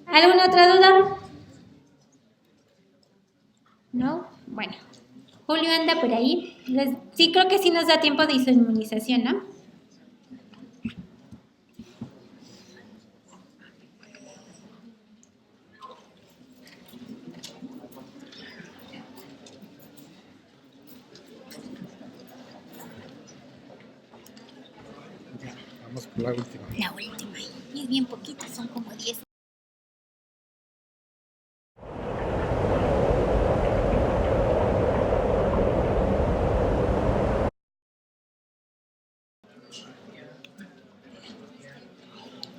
Speaker 1: ¿Alguna otra duda? ¿No? Bueno. Julio anda por ahí. Sí, creo que sí nos da tiempo de su inmunización, ¿no?
Speaker 7: Vamos por la última.
Speaker 1: La última. Y es bien poquito, son como 10.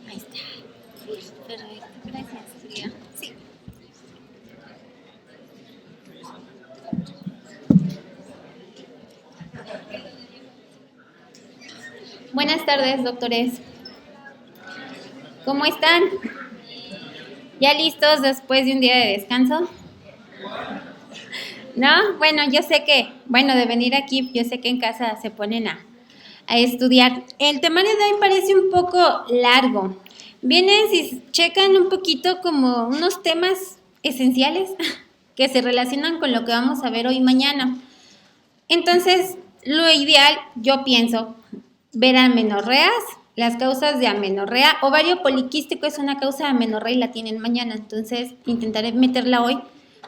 Speaker 1: Ahí está. Perfecto. Gracias, Julia. Sí. Buenas tardes, doctores. ¿Cómo están? ¿Ya listos después de un día de descanso? ¿No? Bueno, yo sé que, de venir aquí, yo sé que en casa se ponen a estudiar. El temario de hoy parece un poco largo. Vienen, si checan un poquito como unos temas esenciales que se relacionan con lo que vamos a ver hoy y mañana. Entonces, lo ideal, yo pienso, ver amenorreas, las causas de amenorrea. Ovario poliquístico es una causa de amenorrea y la tienen mañana, entonces intentaré meterla hoy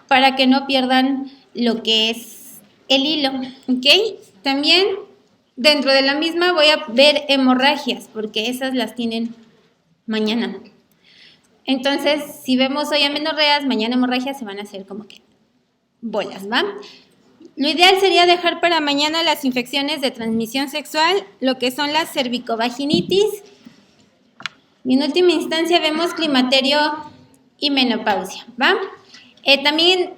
Speaker 1: para que no pierdan lo que es el hilo, ¿ok? También dentro de la misma voy a ver hemorragias, porque esas las tienen mañana. Entonces, si vemos hoy amenorreas, mañana hemorragias, se van a hacer como que bolas, ¿va? Lo ideal sería dejar para mañana las infecciones de transmisión sexual, lo que son las cervicovaginitis. Y en última instancia vemos climaterio y menopausia, ¿va? También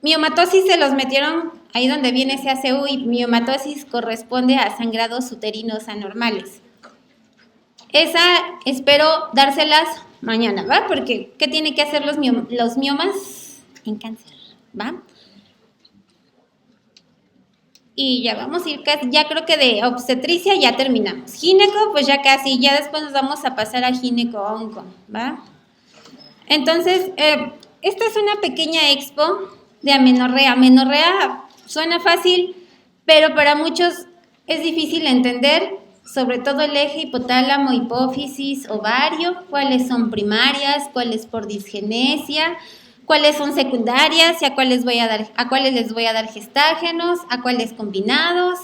Speaker 1: miomatosis se los metieron ahí donde viene ese ACU y miomatosis corresponde a sangrados uterinos anormales. Esa espero dárselas mañana, ¿va? Porque ¿qué tiene que hacer los miomas en cáncer? ¿Va? Y ya vamos a ir, ya creo que de obstetricia ya terminamos. Gineco, pues ya casi, ya después nos vamos a pasar a gineco-onco, ¿va? Entonces, esta es una pequeña expo de amenorrea. Amenorrea suena fácil, pero para muchos es difícil entender, sobre todo el eje hipotálamo, hipófisis, ovario, cuáles son primarias, cuáles por disgenesia, cuáles son secundarias y a cuáles les voy a dar gestágenos, a cuáles combinados.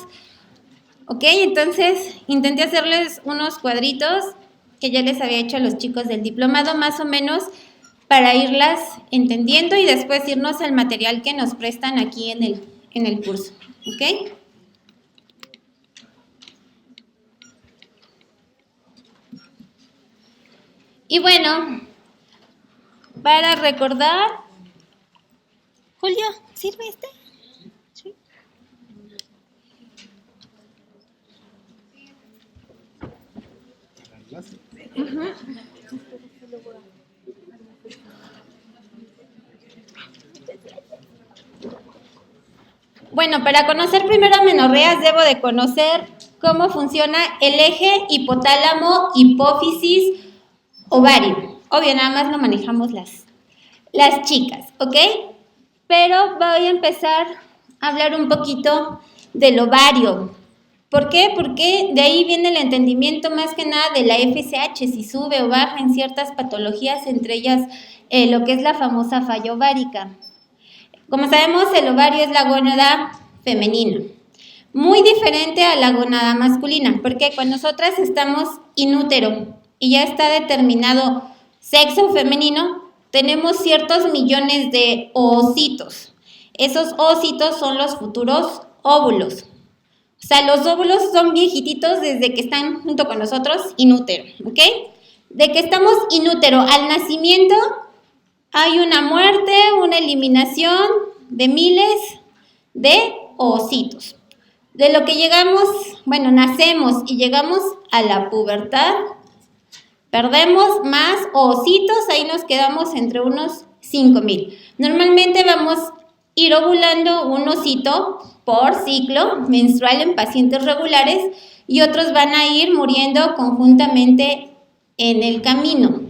Speaker 1: Ok, entonces intenté hacerles unos cuadritos que ya les había hecho a los chicos del diplomado, más o menos para irlas entendiendo y después irnos al material que nos prestan aquí en el curso. Ok. Y bueno, para recordar, Julio, ¿sirve este? Sí. Bueno, para conocer primero amenorreas debo de conocer cómo funciona el eje hipotálamo, hipófisis, ovario. Obvio, nada más lo manejamos las chicas, ¿ok? Pero voy a empezar a hablar un poquito del ovario. ¿Por qué? Porque de ahí viene el entendimiento más que nada de la FSH, si sube o baja en ciertas patologías, entre ellas lo que es la famosa falla ovárica. Como sabemos, el ovario es la gónada femenina, muy diferente a la gónada masculina, porque cuando nosotras estamos in útero y ya está determinado sexo femenino, tenemos ciertos millones de ovocitos. Esos ovocitos son los futuros óvulos. O sea, los óvulos son viejititos desde que están junto con nosotros in útero, ¿ok? De que estamos in útero al nacimiento, hay una muerte, una eliminación de miles de ovocitos. De lo que llegamos, bueno, nacemos y llegamos a la pubertad, perdemos más ovocitos, ahí nos quedamos entre unos 5,000. Normalmente vamos a ir ovulando un ovocito por ciclo menstrual en pacientes regulares y otros van a ir muriendo conjuntamente en el camino.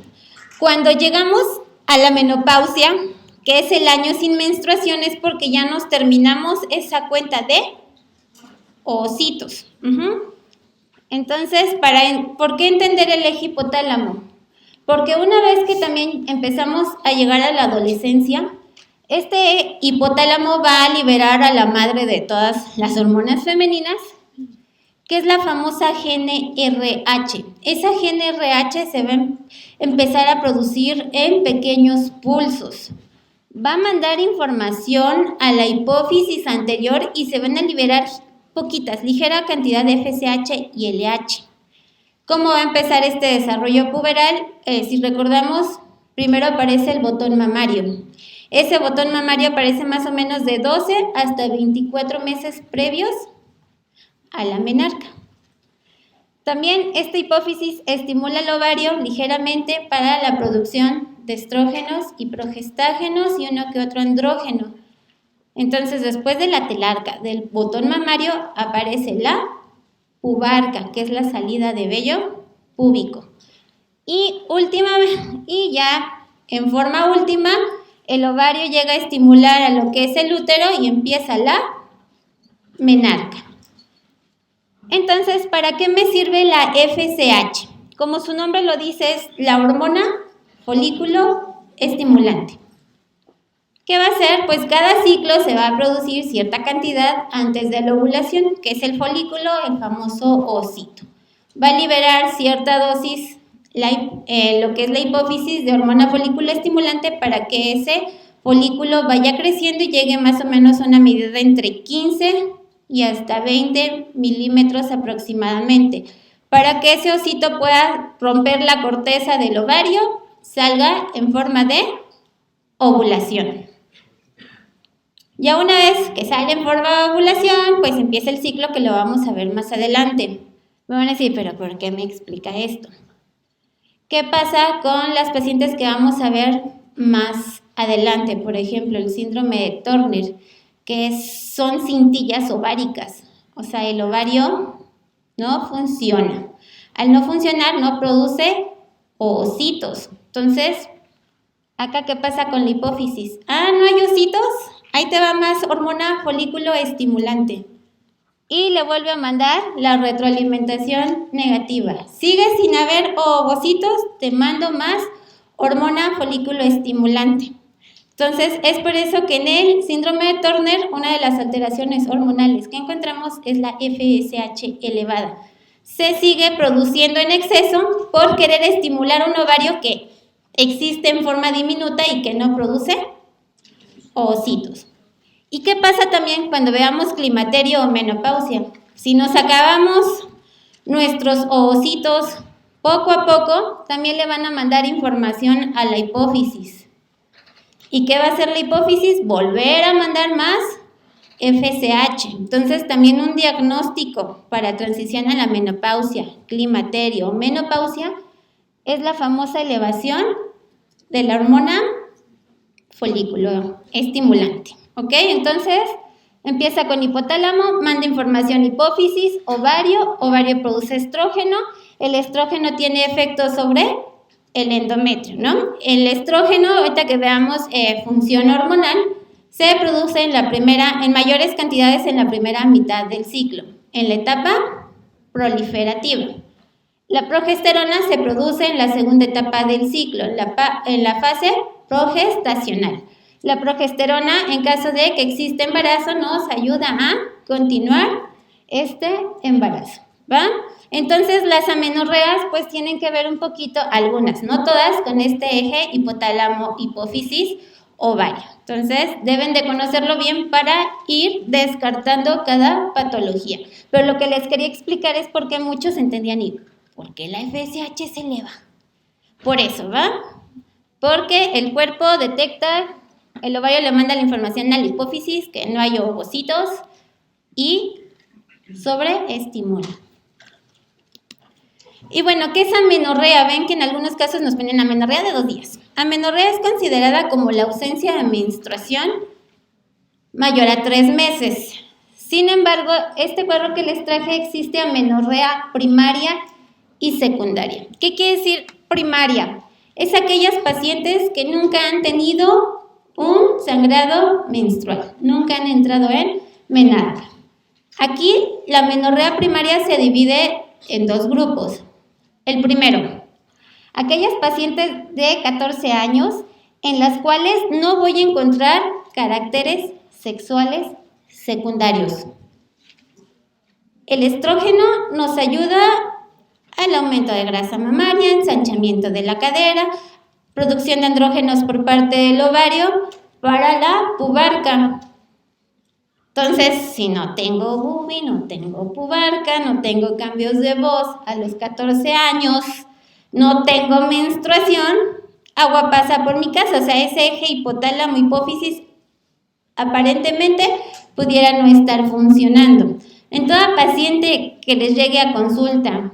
Speaker 1: Cuando llegamos a la menopausia, que es el año sin menstruación, es porque ya nos terminamos esa cuenta de ovocitos. Entonces, ¿por qué entender el eje hipotálamo? Porque una vez que también empezamos a llegar a la adolescencia, este hipotálamo va a liberar a la madre de todas las hormonas femeninas, que es la famosa GnRH. Esa GnRH se va a empezar a producir en pequeños pulsos. Va a mandar información a la hipófisis anterior y se van a liberar ligera cantidad de FSH y LH. ¿Cómo va a empezar este desarrollo puberal? Si recordamos, primero aparece el botón mamario. Ese botón mamario aparece más o menos de 12 hasta 24 meses previos a la menarca. También esta hipófisis estimula el ovario ligeramente para la producción de estrógenos y progestágenos y uno que otro andrógeno. Entonces, después de la telarca, del botón mamario, aparece la pubarca, que es la salida de vello púbico. Y ya en forma última, el ovario llega a estimular a lo que es el útero y empieza la menarca. Entonces, ¿para qué me sirve la FSH? Como su nombre lo dice, es la hormona folículo estimulante. ¿Qué va a hacer? Pues cada ciclo se va a producir cierta cantidad antes de la ovulación, que es el folículo, el famoso ovocito. Va a liberar cierta dosis, lo que es la hipófisis de hormona folículo estimulante, para que ese folículo vaya creciendo y llegue más o menos a una medida entre 15 y hasta 20 milímetros aproximadamente, para que ese ovocito pueda romper la corteza del ovario, salga en forma de ovulación. Ya una vez que sale en forma de ovulación, pues empieza el ciclo que lo vamos a ver más adelante. Me van a decir, ¿pero por qué me explica esto? ¿Qué pasa con las pacientes que vamos a ver más adelante? Por ejemplo, el síndrome de Turner, que son cintillas ováricas. O sea, el ovario no funciona. Al no funcionar, no produce ovocitos. Entonces, ¿acá qué pasa con la hipófisis? ¿No hay ovocitos? Ahí te va más hormona folículo estimulante. Y le vuelve a mandar la retroalimentación negativa. Sigue sin haber ovocitos, te mando más hormona folículo estimulante. Entonces, es por eso que en el síndrome de Turner, una de las alteraciones hormonales que encontramos es la FSH elevada. Se sigue produciendo en exceso por querer estimular un ovario que existe en forma diminuta y que no produce ovocitos. ¿Y qué pasa también cuando veamos climaterio o menopausia? Si nos acabamos nuestros ovocitos poco a poco, también le van a mandar información a la hipófisis. ¿Y qué va a hacer la hipófisis? Volver a mandar más FSH. Entonces, también un diagnóstico para transición a la menopausia, climaterio o menopausia es la famosa elevación de la hormona folículo estimulante. ¿Ok? Entonces, empieza con hipotálamo, manda información a hipófisis, ovario produce estrógeno, el estrógeno tiene efecto sobre el endometrio, ¿no? El estrógeno, ahorita que veamos función hormonal, se produce en mayores cantidades en la primera mitad del ciclo, en la etapa proliferativa. La progesterona se produce en la segunda etapa del ciclo, en la fase progestacional. La progesterona, en caso de que exista embarazo, nos ayuda a continuar este embarazo, ¿va? Entonces, las amenorreas, pues, tienen que ver un poquito, algunas, no todas, con este eje hipotálamo, hipófisis, ovario. Entonces, deben de conocerlo bien para ir descartando cada patología. Pero lo que les quería explicar es por qué muchos entendían y por qué la FSH se eleva. Por eso, ¿va? Porque el cuerpo detecta, el ovario le manda la información a la hipófisis, que no hay ovocitos, y sobreestimula. Y bueno, ¿qué es amenorrea? Ven que en algunos casos nos ponen amenorrea de 2 días. Amenorrea es considerada como la ausencia de menstruación mayor a 3 meses. Sin embargo, este cuadro que les traje existe amenorrea primaria y secundaria. ¿Qué quiere decir primaria? Es aquellas pacientes que nunca han tenido un sangrado menstrual, nunca han entrado en menarca. Aquí la amenorrea primaria se divide en 2 grupos. El primero, aquellas pacientes de 14 años en las cuales no voy a encontrar caracteres sexuales secundarios. El estrógeno nos ayuda al aumento de grasa mamaria, ensanchamiento de la cadera, producción de andrógenos por parte del ovario para la pubarca. Entonces, si no tengo bubi, no tengo pubarca, no tengo cambios de voz a los 14 años, no tengo menstruación, agua pasa por mi casa. O sea, ese eje hipotálamo hipófisis aparentemente pudiera no estar funcionando. En toda paciente que les llegue a consulta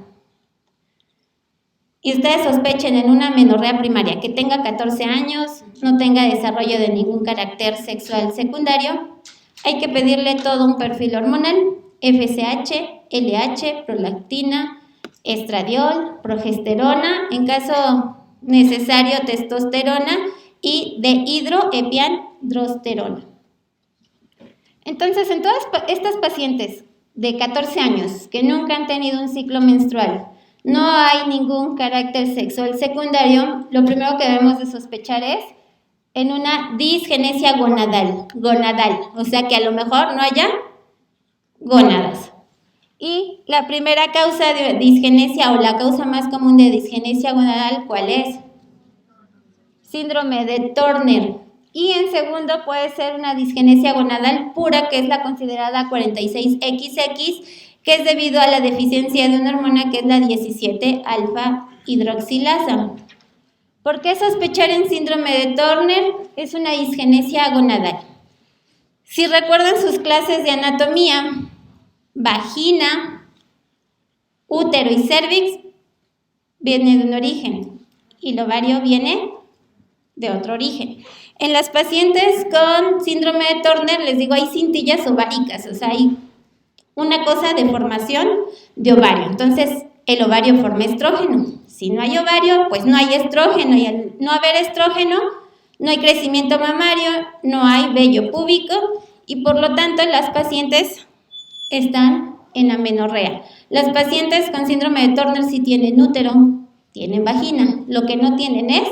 Speaker 1: y ustedes sospechen en una amenorrea primaria que tenga 14 años, no tenga desarrollo de ningún carácter sexual secundario, hay que pedirle todo un perfil hormonal, FSH, LH, prolactina, estradiol, progesterona, en caso necesario testosterona y dehidroepiandrosterona. Entonces, en todas estas pacientes de 14 años que nunca han tenido un ciclo menstrual, no hay ningún carácter sexual secundario, lo primero que debemos de sospechar es en una disgenesia gonadal, o sea que a lo mejor no haya gónadas. Y la primera causa de disgenesia o la causa más común de disgenesia gonadal, ¿cuál es? Síndrome de Turner. Y en segundo puede ser una disgenesia gonadal pura, que es la considerada 46XX, que es debido a la deficiencia de una hormona que es la 17-alfa hidroxilasa. ¿Por qué sospechar en síndrome de Turner? Es una disgenesia gonadal. Si recuerdan sus clases de anatomía, vagina, útero y cérvix viene de un origen y el ovario viene de otro origen. En las pacientes con síndrome de Turner, les digo, hay cintillas ováricas, o sea, hay una cosa de formación de ovario. Entonces, el ovario forma estrógeno. Si no hay ovario, pues no hay estrógeno, y al no haber estrógeno, no hay crecimiento mamario, no hay vello púbico, y por lo tanto las pacientes están en amenorrea. Las pacientes con síndrome de Turner sí tienen útero, tienen vagina, lo que no tienen es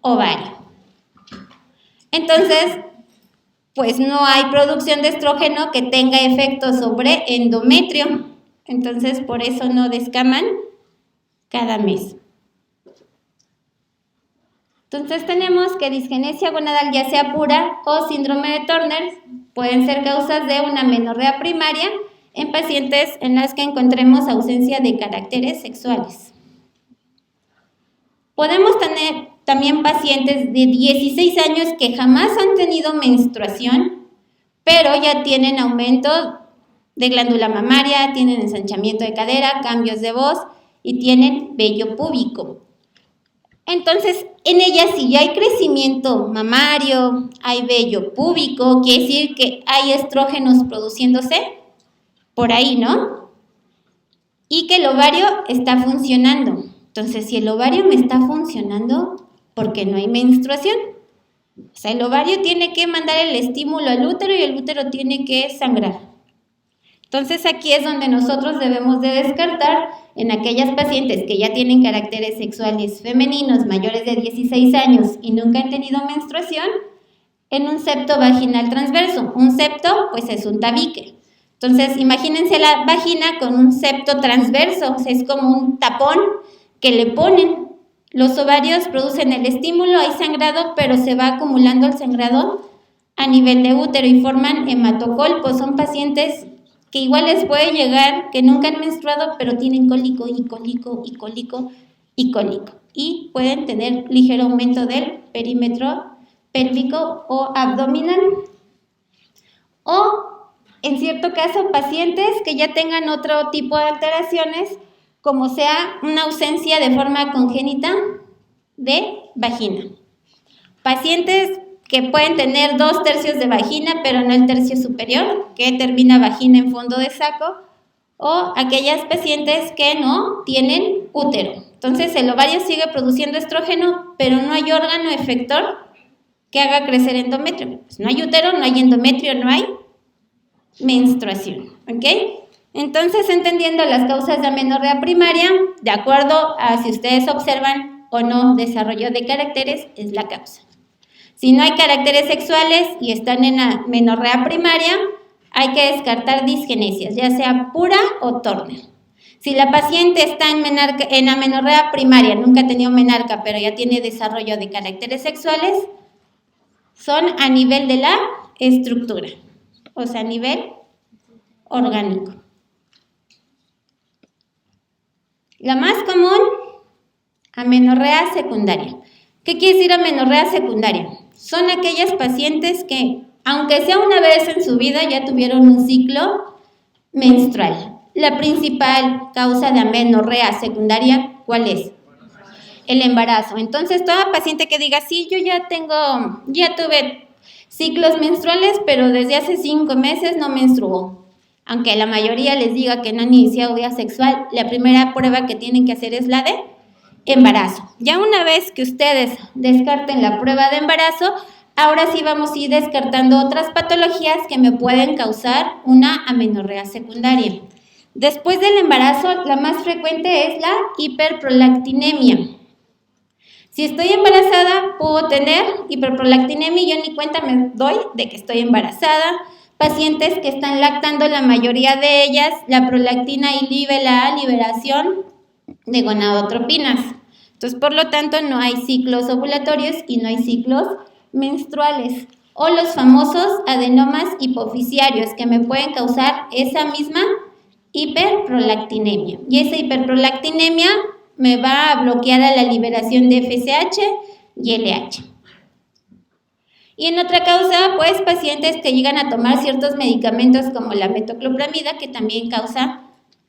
Speaker 1: ovario. Entonces, pues no hay producción de estrógeno que tenga efecto sobre endometrio. Entonces, por eso no descaman cada mes. Entonces, tenemos que disgenesia gonadal, ya sea pura o síndrome de Turner, pueden ser causas de una amenorrea primaria en pacientes en las que encontremos ausencia de caracteres sexuales. Podemos tener también pacientes de 16 años que jamás han tenido menstruación, pero ya tienen aumento de glándula mamaria, tienen ensanchamiento de cadera, cambios de voz y tienen vello púbico. Entonces, en ellas si ya hay crecimiento mamario, hay vello púbico, quiere decir que hay estrógenos produciéndose por ahí, ¿no? Y que el ovario está funcionando. Entonces, si el ovario me está funcionando, ¿por qué no hay menstruación? O sea, el ovario tiene que mandar el estímulo al útero y el útero tiene que sangrar. Entonces, aquí es donde nosotros debemos de descartar en aquellas pacientes que ya tienen caracteres sexuales femeninos mayores de 16 años y nunca han tenido menstruación, en un septo vaginal transverso. Un septo, pues es un tabique. Entonces, imagínense la vagina con un septo transverso, o sea, es como un tapón que le ponen. Los ovarios producen el estímulo, hay sangrado, pero se va acumulando el sangrado a nivel de útero y forman hematocolpos. Son pacientes que igual les puede llegar, que nunca han menstruado, pero tienen cólico y cólico y cólico y cólico. Y pueden tener ligero aumento del perímetro pélvico o abdominal. O, en cierto caso, pacientes que ya tengan otro tipo de alteraciones, como sea una ausencia de forma congénita de vagina. Pacientes que pueden tener 2/3 de vagina, pero no el tercio superior, que termina vagina en fondo de saco, o aquellas pacientes que no tienen útero. Entonces, el ovario sigue produciendo estrógeno, pero no hay órgano efector que haga crecer endometrio. Pues no hay útero, no hay endometrio, no hay menstruación, ¿ok? Entonces, entendiendo las causas de amenorrea primaria, de acuerdo a si ustedes observan o no desarrollo de caracteres, es la causa. Si no hay caracteres sexuales y están en amenorrea primaria, hay que descartar disgenesias, ya sea pura o Turner. Si la paciente está en amenorrea primaria, nunca ha tenido menarca, pero ya tiene desarrollo de caracteres sexuales, son a nivel de la estructura, o sea, a nivel orgánico. La más común, amenorrea secundaria. ¿Qué quiere decir amenorrea secundaria? Son aquellas pacientes que, aunque sea una vez en su vida, ya tuvieron un ciclo menstrual. La principal causa de amenorrea secundaria, ¿cuál es? El embarazo. Entonces, toda paciente que diga, sí, yo ya tuve ciclos menstruales, pero desde hace 5 meses no menstruó. Aunque la mayoría les diga que no han iniciado vida sexual, la primera prueba que tienen que hacer es la de embarazo. Ya una vez que ustedes descarten la prueba de embarazo, ahora sí vamos a ir descartando otras patologías que me pueden causar una amenorrea secundaria. Después del embarazo, la más frecuente es la hiperprolactinemia. Si estoy embarazada, puedo tener hiperprolactinemia y yo ni cuenta me doy de que estoy embarazada. Pacientes que están lactando, la mayoría de ellas, la prolactina inhibe la liberación de gonadotropinas. Entonces, por lo tanto, no hay ciclos ovulatorios y no hay ciclos menstruales. O los famosos adenomas hipofisiarios que me pueden causar esa misma hiperprolactinemia. Y esa hiperprolactinemia me va a bloquear a la liberación de FSH y LH. Y en otra causa, pues pacientes que llegan a tomar ciertos medicamentos como la metoclopramida, que también causa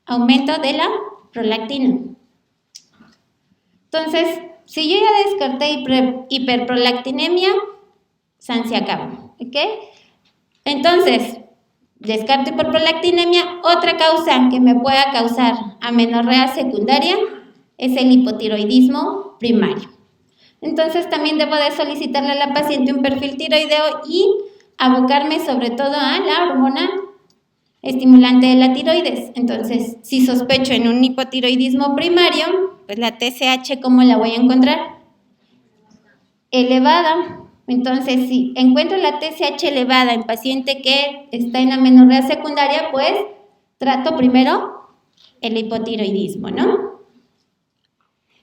Speaker 1: aumento de la prolactina. Entonces, si yo ya descarté hiperprolactinemia, se acaba, ¿ok? Entonces, descarto hiperprolactinemia. Otra causa que me pueda causar amenorrea secundaria es el hipotiroidismo primario. Entonces, también debo de solicitarle a la paciente un perfil tiroideo y abocarme sobre todo a la hormona estimulante de la tiroides. Entonces, si sospecho en un hipotiroidismo primario, pues la TSH, ¿cómo la voy a encontrar? Elevada. Entonces, si encuentro la TSH elevada en paciente que está en amenorrea secundaria, pues trato primero el hipotiroidismo, ¿no?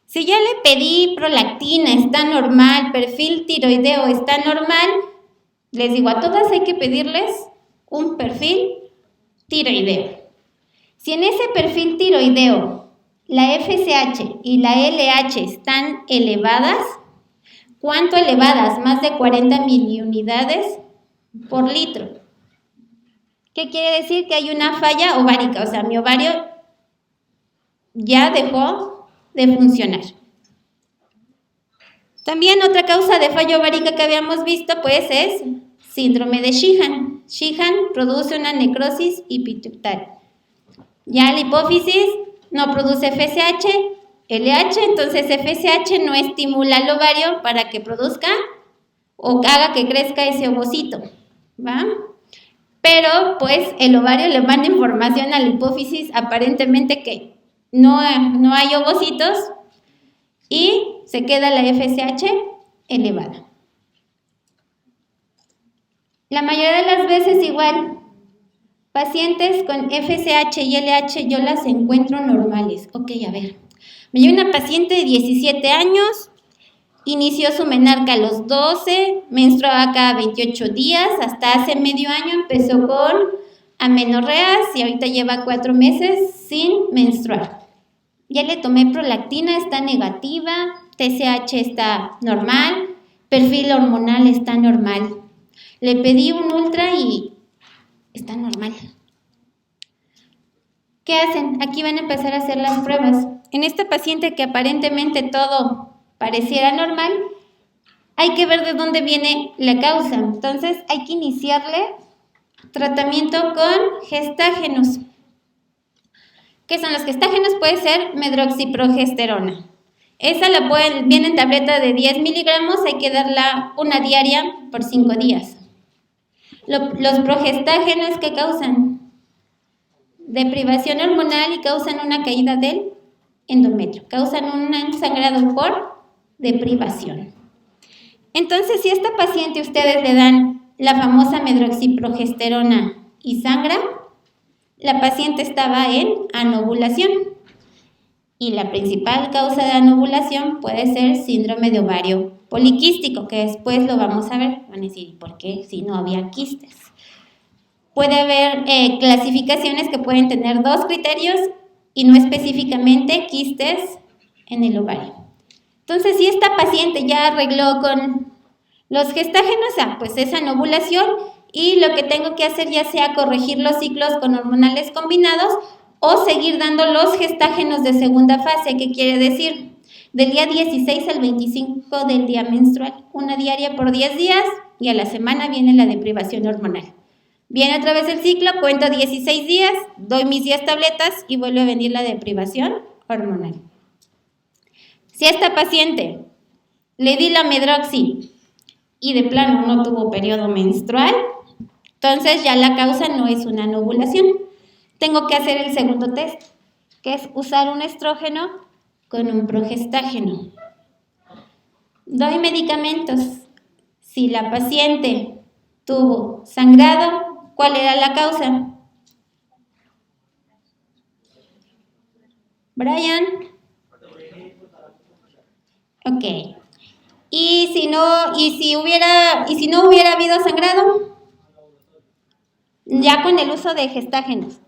Speaker 1: Si ya le pedí prolactina, está normal, perfil tiroideo está normal, les digo, a todas hay que pedirles un perfil tiroideo. Si en ese perfil tiroideo la FSH y la LH están elevadas, ¿cuánto elevadas? Más de 40 miliunidades por litro. ¿Qué quiere decir? Que hay una falla ovárica, o sea, mi ovario ya dejó de funcionar. También otra causa de fallo ovárica que habíamos visto pues es síndrome de Sheehan. Sheehan produce una necrosis epitelial. Ya la hipófisis no produce FSH, LH, entonces FSH no estimula al ovario para que produzca o haga que crezca ese ovocito, ¿va? Pero pues el ovario le manda información a la hipófisis aparentemente que no hay ovocitos y se queda la FSH elevada. La mayoría de las veces igual, pacientes con FSH y LH yo las encuentro normales. Ok, a ver, me llegó una paciente de 17 años, inició su menarca a los 12, menstruaba cada 28 días, hasta hace medio año empezó con amenorreas y ahorita lleva 4 meses sin menstruar. Ya le tomé prolactina, está negativa, TSH está normal, perfil hormonal está normal. Le pedí un ultra y está normal. ¿Qué hacen? Aquí van a empezar a hacer las pruebas. En esta paciente que aparentemente todo pareciera normal, hay que ver de dónde viene la causa. Entonces hay que iniciarle tratamiento con gestágenos. ¿Qué son los gestágenos? Puede ser medroxiprogesterona. Esa viene en tableta de 10 miligramos, hay que darla una diaria por 5 días. Los progestágenos, ¿qué causan? Deprivación hormonal y causan una caída del endometrio. Causan un sangrado por deprivación. Entonces, si a esta paciente ustedes le dan la famosa medroxiprogesterona y sangra, la paciente estaba en anovulación. Y la principal causa de anovulación puede ser síndrome de ovario poliquístico, que después lo vamos a ver. Van a decir, ¿por qué si no había quistes? Puede haber clasificaciones que pueden tener 2 criterios y no específicamente quistes en el ovario. Entonces, si esta paciente ya arregló con los gestágenos, pues es anovulación y lo que tengo que hacer ya sea corregir los ciclos con hormonales combinados o seguir dando los gestágenos de segunda fase. ¿Qué quiere decir? Del día 16 al 25 del día menstrual, una diaria por 10 días y a la semana viene la deprivación hormonal. Viene otra vez el ciclo, cuento 16 días, doy mis 10 tabletas y vuelve a venir la deprivación hormonal. Si a esta paciente le di la medroxi y de plano no tuvo periodo menstrual, entonces ya la causa no es una anovulación. Tengo que hacer el segundo test, que es usar un estrógeno con un progestágeno. Doy medicamentos. Si la paciente tuvo sangrado, ¿cuál era la causa? Brian. Ok. ¿Y si no hubiera habido sangrado? Ya con el uso de gestágenos.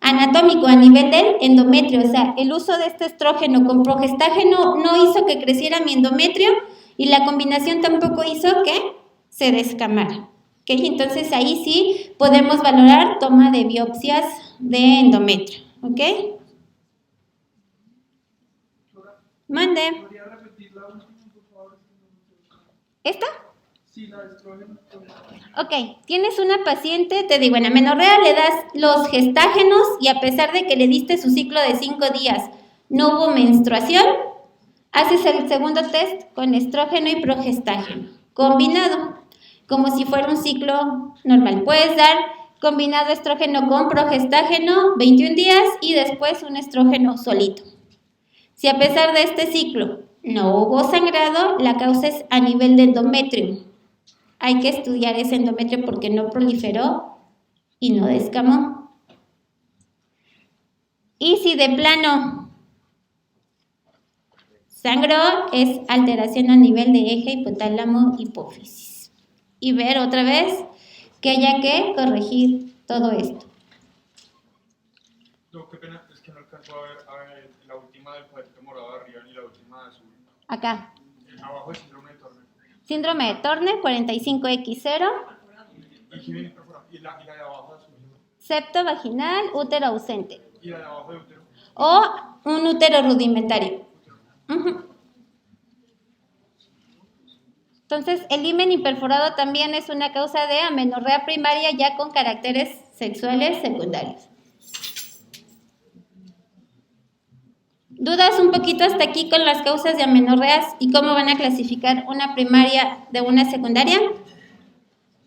Speaker 1: Anatómico a nivel del endometrio, o sea, el uso de este estrógeno con progestágeno no hizo que creciera mi endometrio y la combinación tampoco hizo que se descamara. ¿Okay? Entonces ahí sí podemos valorar toma de biopsias de endometrio. ¿Ok? Mande.
Speaker 6: ¿Podría repetir la última, por favor?
Speaker 1: ¿Esta?
Speaker 6: Sí, la estrógeno.
Speaker 1: Ok, tienes una paciente, te digo, en amenorrea le das los gestágenos y a pesar de que le diste su ciclo de 5 días, no hubo menstruación, haces el segundo test con estrógeno y progestágeno, combinado, como si fuera un ciclo normal. Puedes dar combinado estrógeno con progestágeno 21 días y después un estrógeno solito. Si a pesar de este ciclo no hubo sangrado, la causa es a nivel de endometrio. Hay que estudiar ese endometrio porque no proliferó y no descamó. Y si de plano sangró, es alteración a nivel de eje hipotálamo-hipófisis. Y ver otra vez que haya que corregir todo esto.
Speaker 4: No, qué pena, es que no alcanzó a ver la última del cuadrito morado de arriba ni la última de azul.
Speaker 1: Acá.
Speaker 4: Abajo el síndrome de Turner.
Speaker 1: Síndrome de Turner, 45X0.
Speaker 4: Y la de abajo azul.
Speaker 1: septo vaginal, útero ausente.
Speaker 4: Y la de abajo de útero.
Speaker 1: O un útero rudimentario. Ujú. Entonces, el himen imperforado también es una causa de amenorrea primaria ya con caracteres sexuales secundarios. ¿Dudas un poquito hasta aquí con las causas de amenorreas y cómo van a clasificar una primaria de una secundaria?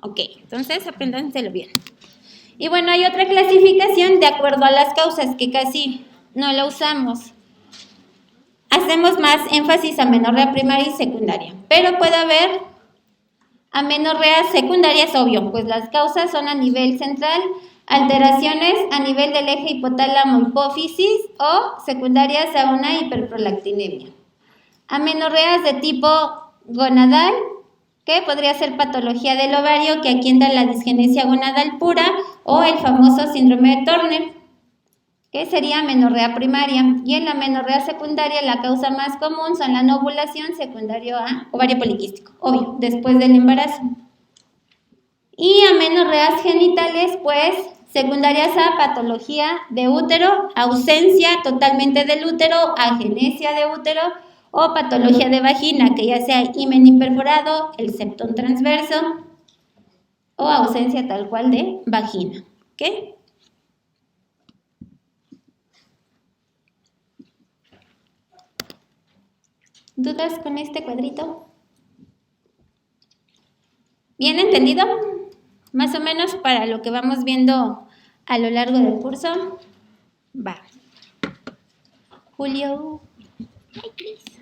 Speaker 1: Ok, entonces apréndanselo bien. Y bueno, hay otra clasificación de acuerdo a las causas que casi no la usamos. Hacemos más énfasis a amenorrea primaria y secundaria, pero puede haber amenorreas secundarias, obvio, pues las causas son a nivel central, alteraciones a nivel del eje hipotálamo-hipófisis o secundarias a una hiperprolactinemia. Amenorreas de tipo gonadal, que podría ser patología del ovario, que aquí entra la disgenesia gonadal pura o el famoso síndrome de Turner, que sería amenorrea primaria. Y en la amenorrea secundaria la causa más común son la no ovulación secundario a ovario poliquístico, obvio, después del embarazo. Y amenorreas genitales, pues, secundarias a patología de útero, ausencia totalmente del útero, agenesia de útero o patología de vagina, que ya sea himen imperforado, el septón transverso o ausencia tal cual de vagina. ¿Ok? ¿Dudas con este cuadrito? ¿Bien entendido? Más o menos para lo que vamos viendo a lo largo del curso. Va. Julio. Ay, Cris.